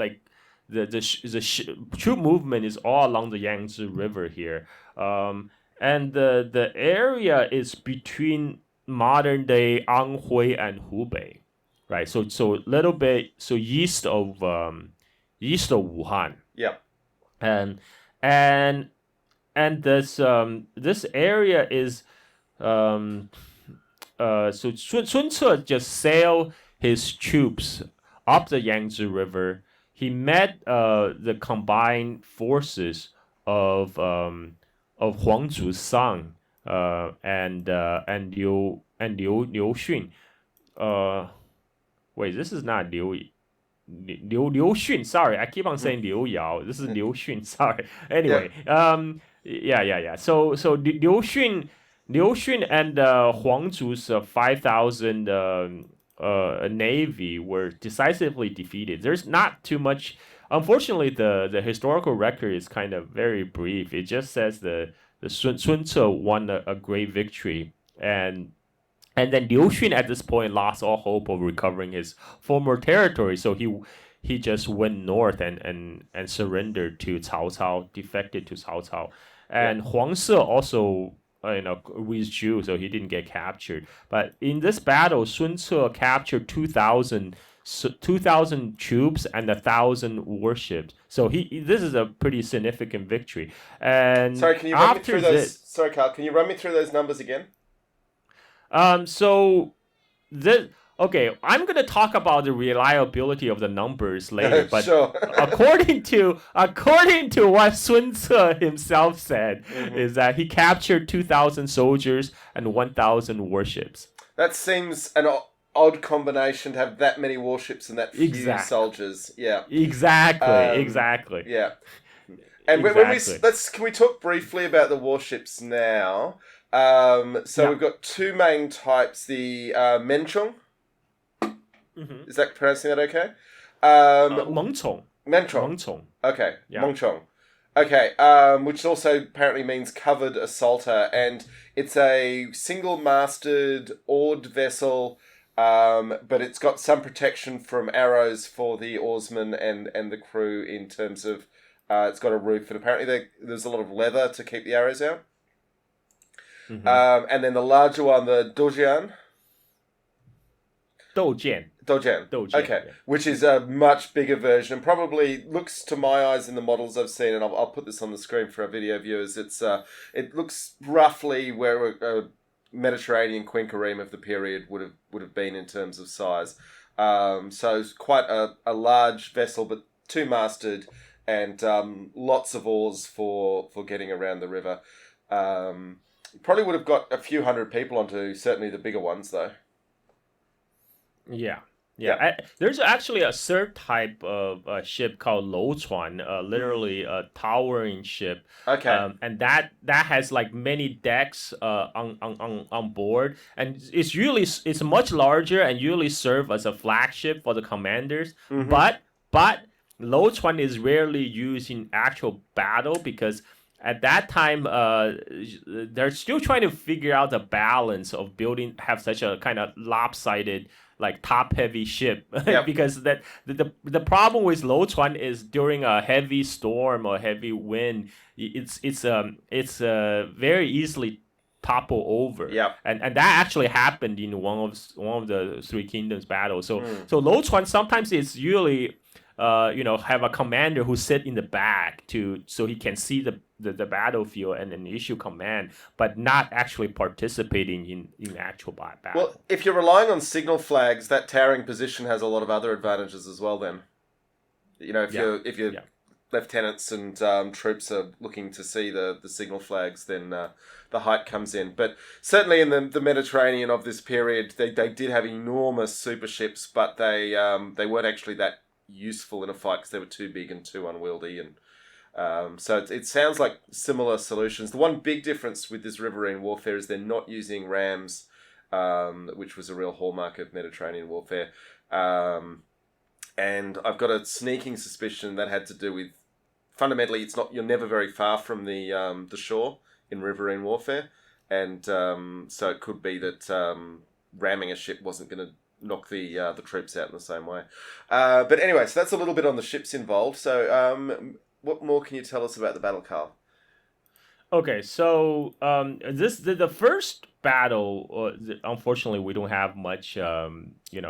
Speaker 2: troop movement is all along the Yangtze River here, and the area is between modern day Anhui and Hubei, right? So little bit east of Wuhan.
Speaker 1: Yeah.
Speaker 2: And this area is so Sun Ce just sailed his troops up the Yangtze River. He met the combined forces of Huangzhu's son and Liu Xun. Wait, this is not Liu Xun, sorry, I keep on saying Liu Yao. This is Liu Xun, sorry. Anyway, yeah. So Liu Xun and Huangzhu's 5,000 navy were decisively defeated. There's not too much. Unfortunately, the historical record is kind of very brief. It just says the Sun Ce won a great victory, and then Liu Xun at this point lost all hope of recovering his former territory, so he just went north and surrendered to Cao Cao, defected to Cao Cao. And Huang Ce also withdrew, so he didn't get captured. But in this battle, Sun Ce captured 2,000 troops and 1,000 warships. So this is a pretty significant victory. And
Speaker 1: sorry, can you run me through those? Sorry, Carl, can you run me through those numbers again?
Speaker 2: So this Okay, I'm gonna talk about the reliability of the numbers later, but
Speaker 1: Sure.
Speaker 2: according to what Sun Ce himself said,
Speaker 1: Mhm.
Speaker 2: is that he captured 2,000 soldiers and 1,000 warships.
Speaker 1: That seems an odd combination to have that many warships and that few
Speaker 2: Exactly.
Speaker 1: soldiers. Yeah.
Speaker 2: Exactly.
Speaker 1: Um,
Speaker 2: Exactly.
Speaker 1: yeah. And when we
Speaker 2: Exactly.
Speaker 1: can we talk briefly about the warships now? So
Speaker 2: Yeah.
Speaker 1: we've got two main types: the Menchong.
Speaker 2: Mm-hmm.
Speaker 1: Is that pronouncing that okay? Um,
Speaker 2: 蒙宠.
Speaker 1: Menchong.
Speaker 2: 蒙宠.
Speaker 1: Okay,
Speaker 2: Yeah.
Speaker 1: Mongchong. Okay, which also apparently means covered assaulter, and it's a single-masted oared vessel, but it's got some protection from arrows for the oarsmen and the crew in terms of it's got a roof, and apparently there's a lot of leather to keep the arrows out.
Speaker 2: Mm-hmm.
Speaker 1: And then the larger one, the Dojian.
Speaker 2: 斗舰.
Speaker 1: Dojian. Okay,
Speaker 2: Yeah.
Speaker 1: which is a much bigger version. Probably looks to my eyes in the models I've seen, and I'll put this on the screen for our video viewers. It looks roughly where a Mediterranean quinquereme of the period would have been in terms of size. So it's quite a large vessel, but two-masted and lots of oars for getting around the river. Probably would have got a few hundred people onto certainly the bigger ones though.
Speaker 2: Yeah. Yeah, there's actually a third type of ship called 楼船, literally a towering ship.
Speaker 1: Okay.
Speaker 2: And that has like many decks on board, and it's much larger and usually serve as a flagship for the commanders.
Speaker 1: Mhm.
Speaker 2: But 楼船 is rarely used in actual battle because at that time they're still trying to figure out the balance of have such a kind of lopsided like top heavy ship.
Speaker 1: Yep.
Speaker 2: Because that the problem with 楼船 is during a heavy storm or heavy wind, it's very easily topple over.
Speaker 1: Yep.
Speaker 2: And that actually happened in one of the Three Kingdoms battles. So 楼船 sometimes it's usually have a commander who sit in the back so he can see the battlefield and issue command, but not actually participating in actual battle.
Speaker 1: Well, if you're relying on signal flags, that towering position has a lot of other advantages as well. Then, if your lieutenants and troops are looking to see the signal flags, then the height comes in. But certainly in the Mediterranean of this period, they did have enormous super ships, but they weren't actually that useful in a fight because they were too big and too unwieldy. And so it sounds like similar solutions. The one big difference with this riverine warfare is they're not using rams, which was a real hallmark of Mediterranean warfare. And I've got a sneaking suspicion that had to do with, fundamentally, you're never very far from the shore in riverine warfare, and so it could be that ramming a ship wasn't going to knock the troops out in the same way. But anyway, so that's a little bit on the ships involved. So what more can you tell us about the battle, Carl?
Speaker 2: Okay, so the first battle, unfortunately, we don't have much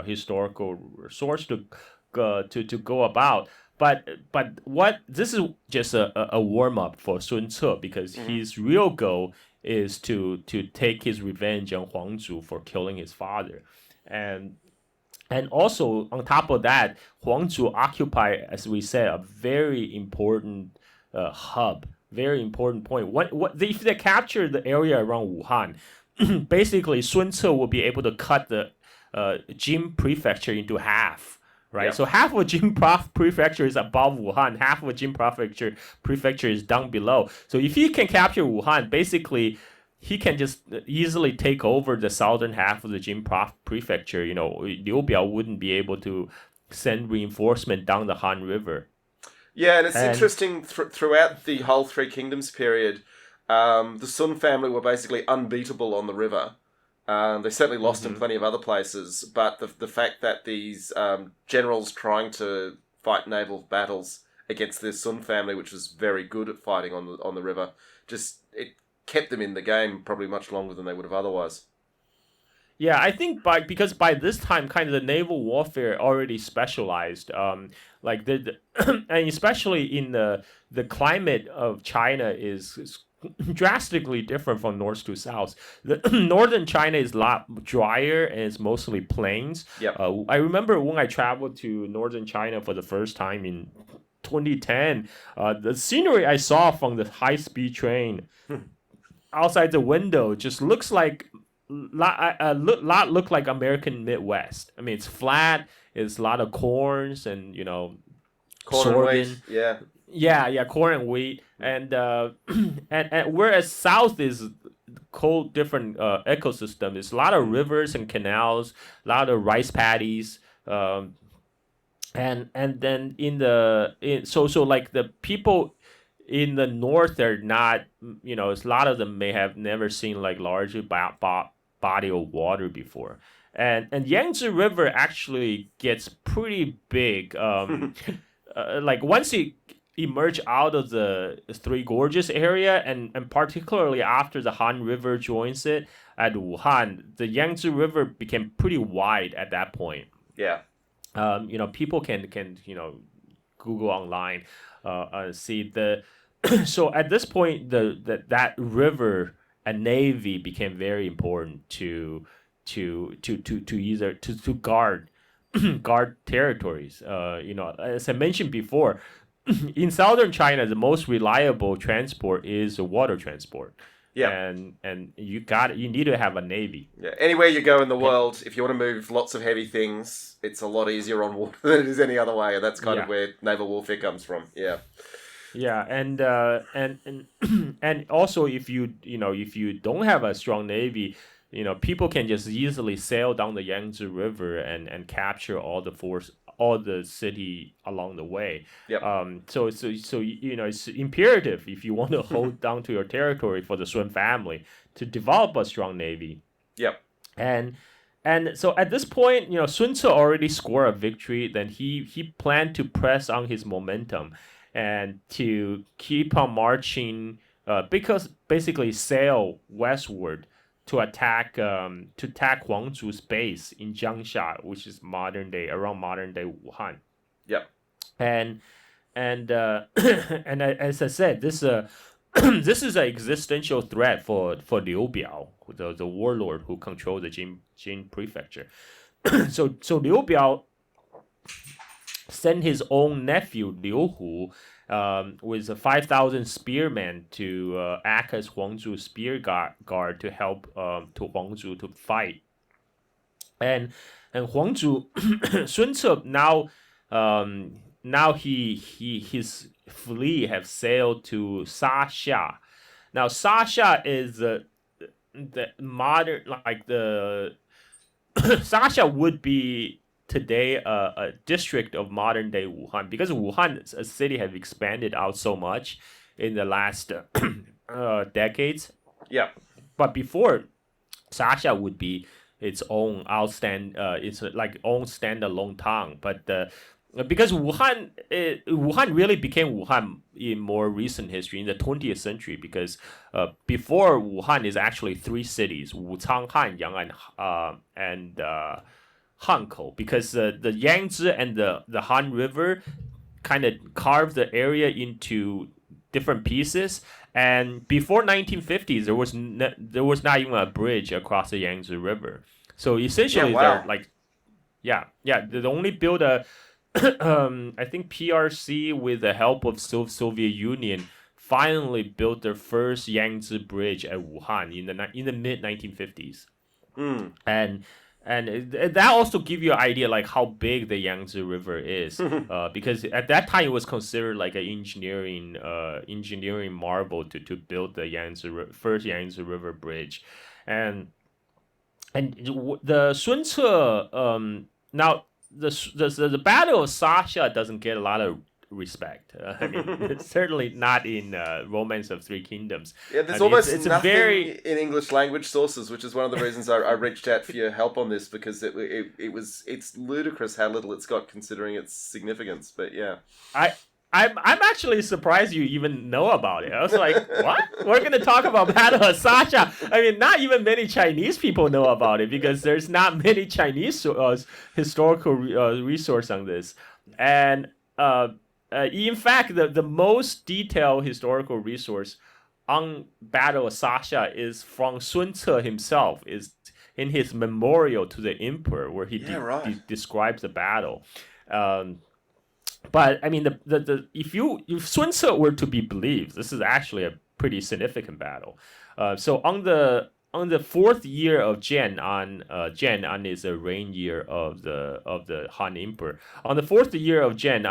Speaker 2: historical source to go about. But this is just a warm up for Sun Ce because his real goal is to take his revenge on Huangzu for killing his father, and also on top of that, Huangzu occupy, as we said, a very important hub, very important point. If they capture the area around Wuhan, basically Sun Ce will be able to cut the Jin prefecture into half. Right,
Speaker 1: Yep.
Speaker 2: so half of Jin prefecture is above Wuhan, half of Jin prefecture is down below. So if he can capture Wuhan, basically he can just easily take over the southern half of the Jin prefecture. Liu Biao wouldn't be able to send reinforcement down the Han River.
Speaker 1: Yeah, and it's interesting throughout the whole Three Kingdoms period, the Sun family were basically unbeatable on the river. They certainly lost in plenty of other places, but the fact that these generals trying to fight naval battles against the Sun family, which was very good at fighting on the river, it kept them in the game probably much longer than they would have otherwise.
Speaker 2: Yeah, I think because by this time, kind of the naval warfare already specialized. Like and especially in the climate of China is drastically different from north to south. The northern China is a lot drier and it's mostly plains.
Speaker 1: Yep.
Speaker 2: I remember when I traveled to northern China for the first time in 2010, the scenery I saw from the high-speed train outside the window just looks like look like American Midwest. I mean, it's flat. It's a lot of corns and
Speaker 1: Corn and
Speaker 2: sorghum.
Speaker 1: wheat. Yeah.
Speaker 2: Yeah, corn and wheat, and and whereas south is cold different ecosystem. It's a lot of rivers and canals, a lot of rice paddies, and then so like the people in the north are not, a lot of them may have never seen like larger body of water before. And Yangtze River actually gets pretty big. Like once you emerge out of the Three Gorges area, and particularly after the Han River joins it at Wuhan, the Yangtze River became pretty wide at that point.
Speaker 1: Yeah.
Speaker 2: People can Google online, see the. So at this point, that river and navy became very important to either to guard guard territories. As I mentioned before, in southern China, the most reliable transport is water transport.
Speaker 1: Yeah.
Speaker 2: And you need to have a navy.
Speaker 1: Yeah. Anywhere you go in the world, if you want to move lots of heavy things, it's a lot easier on water than it is any other way. And that's kind of where naval warfare comes from. Yeah.
Speaker 2: Yeah, and and also if you don't have a strong navy, people can just easily sail down the Yangtze River and capture all the city along the way.
Speaker 1: Yep.
Speaker 2: So it's imperative if you want to hold down to your territory for the Sun family to develop a strong navy.
Speaker 1: Yep.
Speaker 2: And so at this point, Sun Tzu already scored a victory. Then he planned to press on his momentum and to keep on marching, because basically sail westward to attack Huangzu's base in Jiangxia, which is around modern day Wuhan.
Speaker 1: Yep.
Speaker 2: And and as I said, this this is an existential threat for Liu Biao, the warlord who controlled the Jin prefecture. So Liu Biao sent his own nephew Liu Hu with 5,000 spearmen to act as Huangzu's spear guard to help to Huangzu to fight. And Huangzu Sun Tzu now his fleet have sailed to Shaxia. Now Shaxia is the modern, like the Shaxia would be today a district of modern day Wuhan, because Wuhan as a city have expanded out so much in the last decades.
Speaker 1: Yeah.
Speaker 2: But before, Shaxia would be its own it's like own standalone town. But because Wuhan really became Wuhan in more recent history, in the 20th century, because before Wuhan is actually three cities: Wuchang, Hanyang, and Hankou, because the Yangtze and the Han River kind of carved the area into different pieces. And before 1950s, there was not even a bridge across the Yangtze River. So essentially, they're like, they only built a, I think PRC with the help of Soviet Union finally built their first Yangtze bridge at Wuhan in the mid 1950s. And that also give you an idea like how big the Yangtze River is, because at that time it was considered like an engineering marvel to build the first Yangtze River bridge, and the Sun Tzu now the Battle of Shaxia doesn't get a lot of respect. I mean, certainly not in Romance of Three Kingdoms.
Speaker 1: Yeah, there's almost nothing in English language sources, which is one of the reasons I reached out for your help on this, because it's ludicrous how little it's got considering its significance. But yeah,
Speaker 2: I'm actually surprised you even know about it. I was like, what? We're going to talk about Battle of Shaxia. I mean, not even many Chinese people know about it, because there's not many Chinese historical resource on this. And in fact, the most detailed historical resource on Battle of Sasha is from Sun Ce himself. Is in his memorial to the emperor, where he
Speaker 1: right.
Speaker 2: describes the battle. Um, but I mean, if Sun Ce were to be believed, this is actually a pretty significant battle. So on the fourth year of Jian is a reign year of the Han Emperor. On the fourth year of Jian,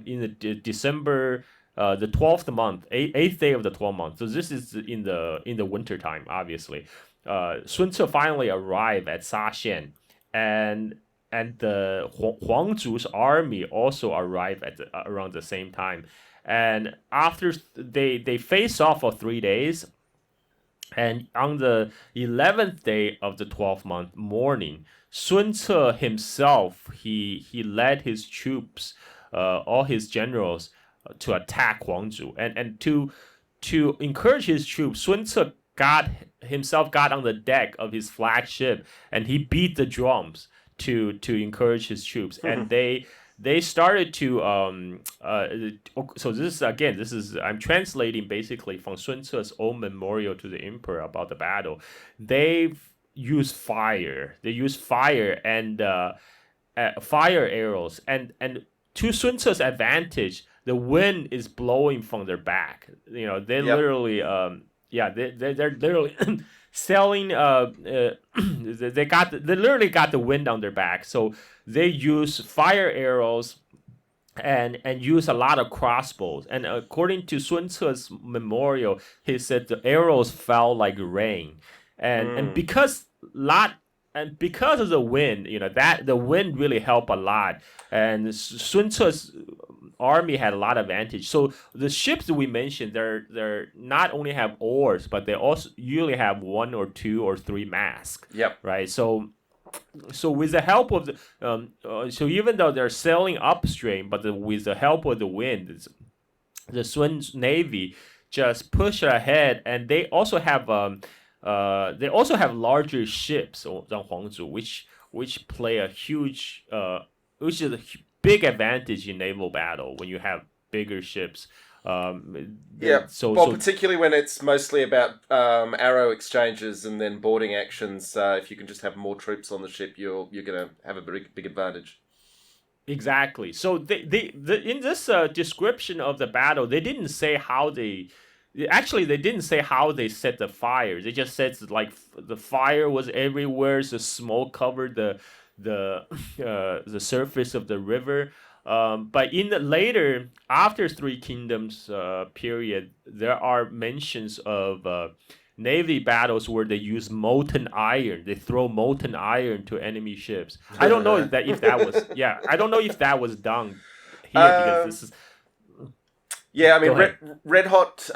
Speaker 2: in the December, the 12th month, eighth day of the 12th month. So this is in the winter time, obviously. Sun Ce finally arrived at Shaxian, and the Huangzu's army also arrived at around the same time. And after they face off for 3 days, and on the 11th day of the 12th month morning, Sun Ce himself he led his troops, all his generals, to attack Huangzu, and to encourage his troops. Sun Ce got on the deck of his flagship, and he beat the drums to encourage his troops, and they started to so this is I'm translating basically from Sun Ce's own memorial to the emperor about the battle. They use fire and fire arrows, and to Sun Ce's advantage, the wind is blowing from their back. They literally they're literally sailing. They literally got the wind on their back, so they use fire arrows and use a lot of crossbows. And according to Sun Ce's memorial, he said the arrows fell like rain, and because of the wind, that the wind really helped a lot, and Sun Ce's army had a lot of advantage. So the ships that we mentioned, they're not only have oars, but they also usually have 1 or 2 or 3 masts.
Speaker 1: Yep.
Speaker 2: Right. So with the help of the so even though they're sailing upstream, but with the help of the wind, the Sun's navy just push ahead, and they also have larger ships than Huangzu, which play a huge which is a big advantage in naval battle when you have bigger ships.
Speaker 1: Particularly when it's mostly about arrow exchanges and then boarding actions. If you can just have more troops on the ship, you're going to have a big advantage.
Speaker 2: Exactly. So they in this description of the battle, they didn't say how they didn't say how they set the fire. They just said like the fire was everywhere. The smoke covered the surface of the river. But in the later, after Three Kingdoms period, there are mentions of navy battles where they use molten iron. They throw molten iron to enemy ships. I don't know if that was I don't know if that was done here, because this is.
Speaker 1: Yeah, I mean, red hot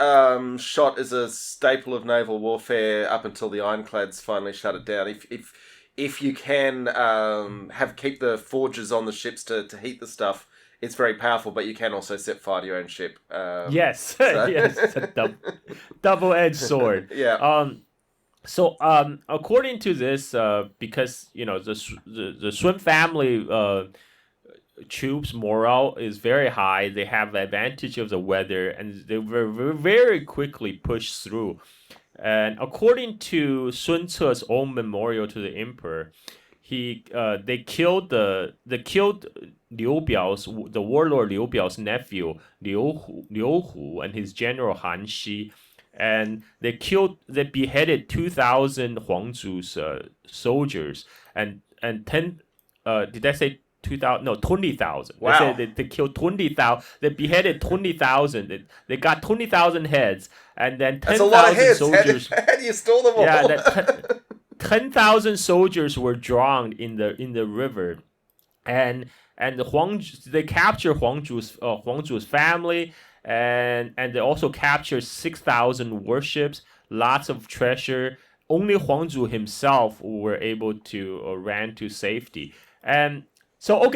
Speaker 1: shot is a staple of naval warfare up until the ironclads finally shut it down. If you can keep the forges on the ships to heat the stuff, it's very powerful. But you can also set fire to your own ship.
Speaker 2: Yes, yes, it's a double-edged sword.
Speaker 1: Yeah.
Speaker 2: So according to this, because the Sun family troops' morale is very high, they have the advantage of the weather, and they very quickly push through. And according to Sun Ce's own memorial to the emperor, they killed Liu Biao's, the warlord Liu Biao's nephew Liu Hu and his general Han Xi, and they beheaded 2,000 Huangzu's soldiers, and 10 did I say 2,000? No, 20,000.
Speaker 1: Wow.
Speaker 2: They said they killed 20,000. They beheaded 20,000. They got 20,000 heads, and then 10,000 soldiers.
Speaker 1: How do you store them all?
Speaker 2: Yeah, 10,000 soldiers were drowned in the river, and they captured Huangzu's family, and they also captured 6,000 warships, lots of treasure. Only Huangzu himself were able to ran to safety. And so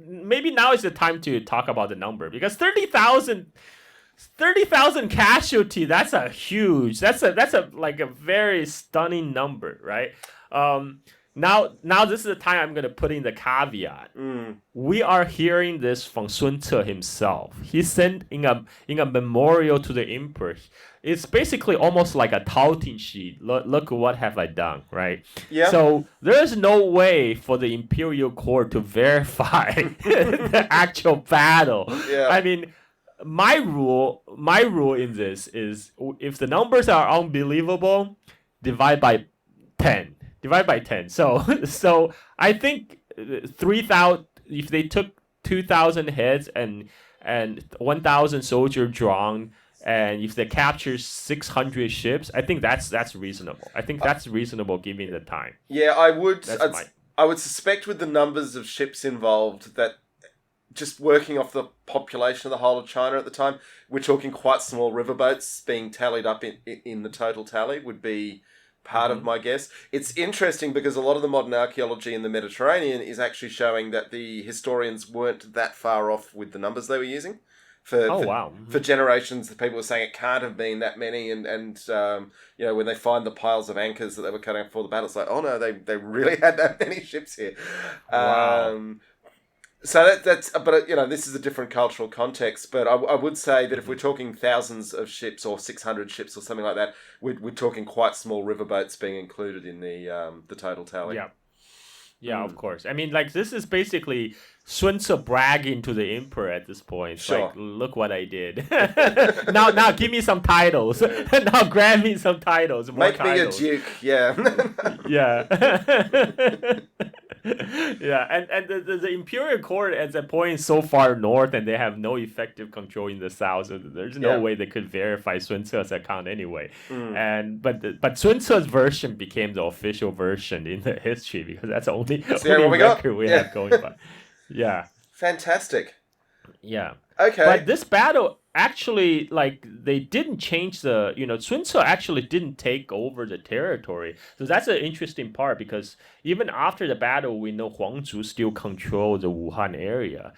Speaker 2: maybe now is the time to talk about the number, because 30,000 casualty, that's a like a very stunning number, right? now this is the time I'm going to put in the caveat. We are hearing this from Sun Ce himself. He sent in a memorial to the emperor. It's basically almost like a touting sheet. Look what have I done, right?
Speaker 1: Yeah.
Speaker 2: So there's no way for the imperial court to verify the actual battle.
Speaker 1: Yeah.
Speaker 2: I mean, my rule in this is if the numbers are unbelievable, divide by 10. Divide by 10. So I think 3,000. If they took 2,000 heads and 1,000 soldiers drawn, and if they capture 600 ships, I think that's reasonable. I think that's reasonable given the time.
Speaker 1: Yeah, I would suspect with the numbers of ships involved that just working off the population of the whole of China at the time, we're talking quite small riverboats being tallied up in the total tally would be part of my guess. It's interesting because a lot of the modern archaeology in the Mediterranean is actually showing that the historians weren't that far off with the numbers they were using. For generations, the people were saying it can't have been that many, and when they find the piles of anchors that they were cutting up before the battle, it's like, oh no, they really had that many ships here.
Speaker 2: Wow.
Speaker 1: So but this is a different cultural context. But I would say that if we're talking thousands of ships or 600 ships or something like that, we're talking quite small riverboats being included in the total tally.
Speaker 2: Yeah, of course. I mean, like, this is basically Sun Ce bragging to the emperor at this point. It's
Speaker 1: Sure.
Speaker 2: like, look what I did. now give me some titles. Now grant me some titles. More
Speaker 1: Make
Speaker 2: titles.
Speaker 1: me a duke, yeah.
Speaker 2: Yeah. Yeah, and the imperial court at that point is so far north, and they have no effective control in the south. So there's no way they could verify Sun Ce's account anyway. But Sun Ce's version became the official version in the history because that's the only record we have going by. Yeah.
Speaker 1: Fantastic.
Speaker 2: Yeah.
Speaker 1: Okay.
Speaker 2: But this battle actually, like, they didn't change Sun Ce actually didn't take over the territory. So that's an interesting part because even after the battle, we know Huangzu still controlled the Wuhan area.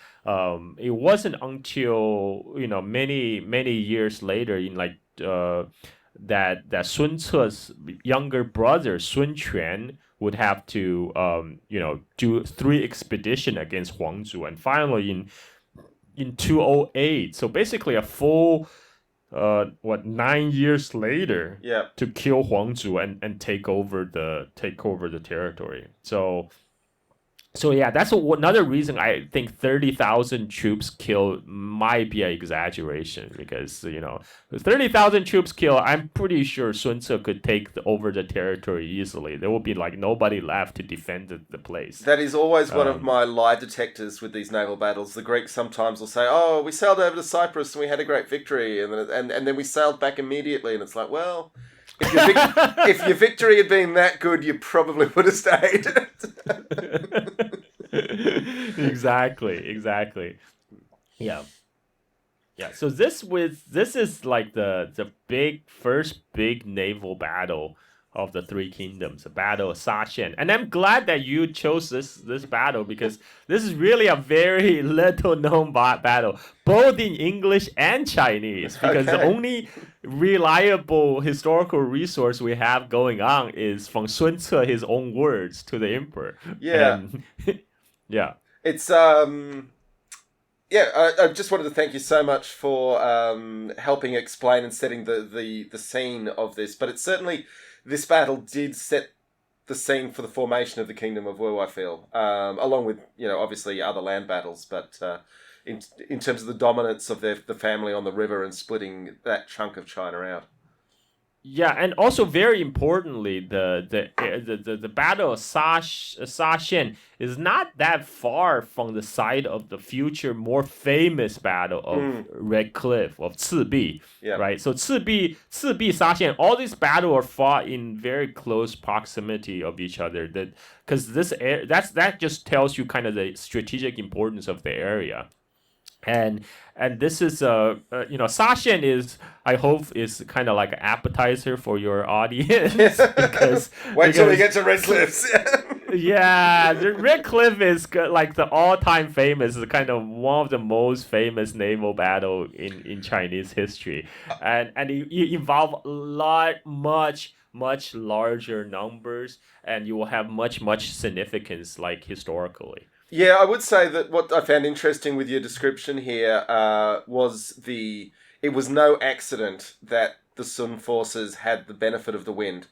Speaker 2: It wasn't until, many years later in that Sun Ce's younger brother, Sun Quan, would have to, do 3 expeditions against Huangzu. And finally, in 208, so basically a full 9 years later, to kill Huangzu and take over the territory. So yeah, that's another reason I think 30,000 troops killed might be an exaggeration because 30,000 troops killed, I'm pretty sure Sun Ce could take over the territory easily. There will be nobody left to defend the place.
Speaker 1: That is always one of my lie detectors with these naval battles. The Greeks sometimes will say, "Oh, we sailed over to Cyprus and we had a great victory," and then we sailed back immediately, and it's like, well, if your victory had been that good, you probably would have stayed.
Speaker 2: Exactly. Yeah. So this is like the first big naval battle of the 3 kingdoms, the Battle of Shaxian. And I'm glad that you chose this battle because this is really a very little known battle, both in English and Chinese, because the only reliable historical resource we have going on is from Sun Ce, his own words to the emperor.
Speaker 1: Yeah.
Speaker 2: Yeah.
Speaker 1: It's I just wanted to thank you so much for helping explain and setting the scene of this. But it's certainly, this battle did set the scene for the formation of the Kingdom of Wu, I feel, along with obviously other land battles, but in terms of the dominance of the family on the river and splitting that chunk of China out.
Speaker 2: Yeah, and also very importantly, the Battle of Shaxian is not that far from the site of the future more famous Battle of Red Cliff, of Cibi, right? So Cibi, Shaxian, all these battles are fought in very close proximity of each other. Because that just tells you kind of the strategic importance of the area. And this is Shaxian is, I hope, is kind of like an appetizer for your audience because
Speaker 1: wait till we get to Red Cliffs.
Speaker 2: Yeah, the Red Cliff is like the all-time famous, kind of one of the most famous naval battle in Chinese history, and it involve a lot, much larger numbers, and you will have much significance like historically.
Speaker 1: Yeah, I would say that what I found interesting with your description here it was no accident that the Sun forces had the benefit of the wind.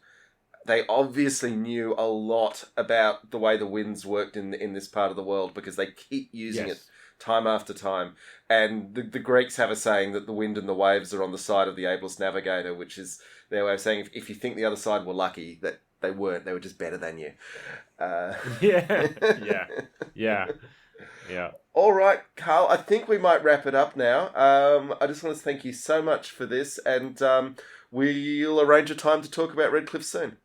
Speaker 1: They obviously knew a lot about the way the winds worked in this part of the world because they keep using it
Speaker 2: Yes.
Speaker 1: time after time. And the Greeks have a saying that the wind and the waves are on the side of the ablest navigator, which is their way of saying if you think the other side were lucky, that they weren't. They were just better than you.
Speaker 2: Yeah, yeah, yeah, yeah.
Speaker 1: All right, Carl, I think we might wrap it up now. I just want to thank you so much for this, and we'll arrange a time to talk about Red Cliff soon.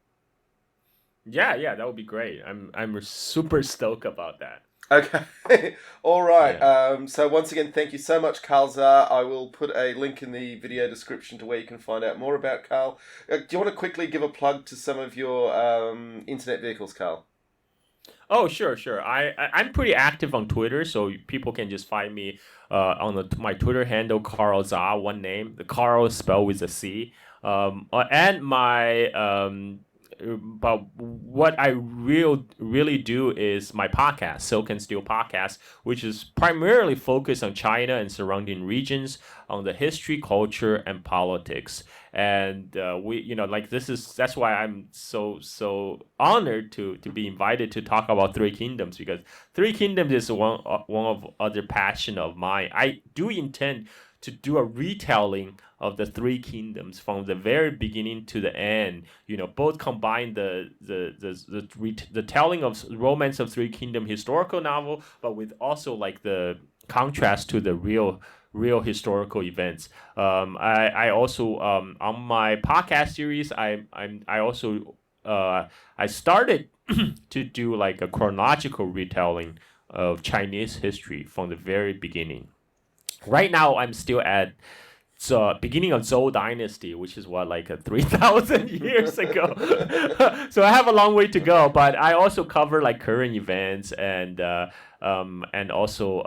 Speaker 2: Yeah, that would be great. I'm super stoked about that.
Speaker 1: Okay. All right.
Speaker 2: Yeah.
Speaker 1: So once again, thank you so much, Carl Czar. I will put a link in the video description to where you can find out more about Carl. Do you want to quickly give a plug to some of your internet vehicles, Carl?
Speaker 2: Oh, sure. I'm pretty active on Twitter, so people can just find me on my Twitter handle, Carl Za, one name. The Carl is spelled with a C. And my but what I really do is my podcast, Silk and Steel Podcast, which is primarily focused on China and surrounding regions, on the history, culture, and politics. And that's why I'm so honored to be invited to talk about Three Kingdoms, because Three Kingdoms is one of other passion of mine. I do intend to do a retelling of the Three Kingdoms from the very beginning to the end. Both combine the telling of Romance of Three Kingdom historical novel, but with also like the contrast to the real historical events. I also on my podcast series, I started to do like a chronological retelling of Chinese history from the very beginning. Right now, I'm still at the beginning of Zhou Dynasty, which is what, like 3,000 years ago. So I have a long way to go, but I also cover like current events and also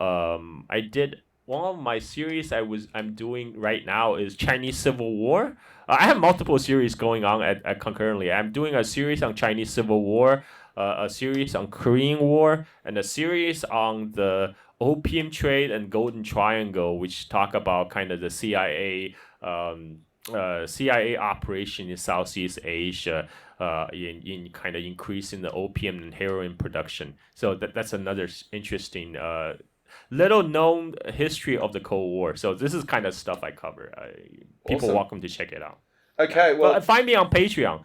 Speaker 2: I did one of my series I'm doing right now is Chinese Civil War. I have multiple series going on at concurrently. I'm doing a series on Chinese Civil War, a series on Korean War, and a series on the opium trade and Golden Triangle, which talk about kind of the CIA operation in Southeast Asia, in kind of increasing the opium and heroin production. So that's another interesting little known history of the Cold War. So this is kind of stuff I cover. People
Speaker 1: Awesome.
Speaker 2: welcome to check it out.
Speaker 1: Okay, well,
Speaker 2: find me on Patreon.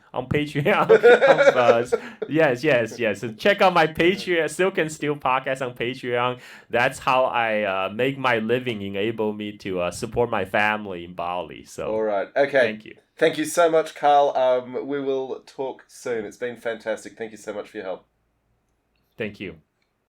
Speaker 2: Yes. So check out my Patreon, Silk and Steel podcast on Patreon. That's how I make my living, enable me to support my family in Bali. So,
Speaker 1: all right. Okay.
Speaker 2: Thank you.
Speaker 1: Thank you so much, Carl. We will talk soon. It's been fantastic. Thank you so much for your help.
Speaker 2: Thank you.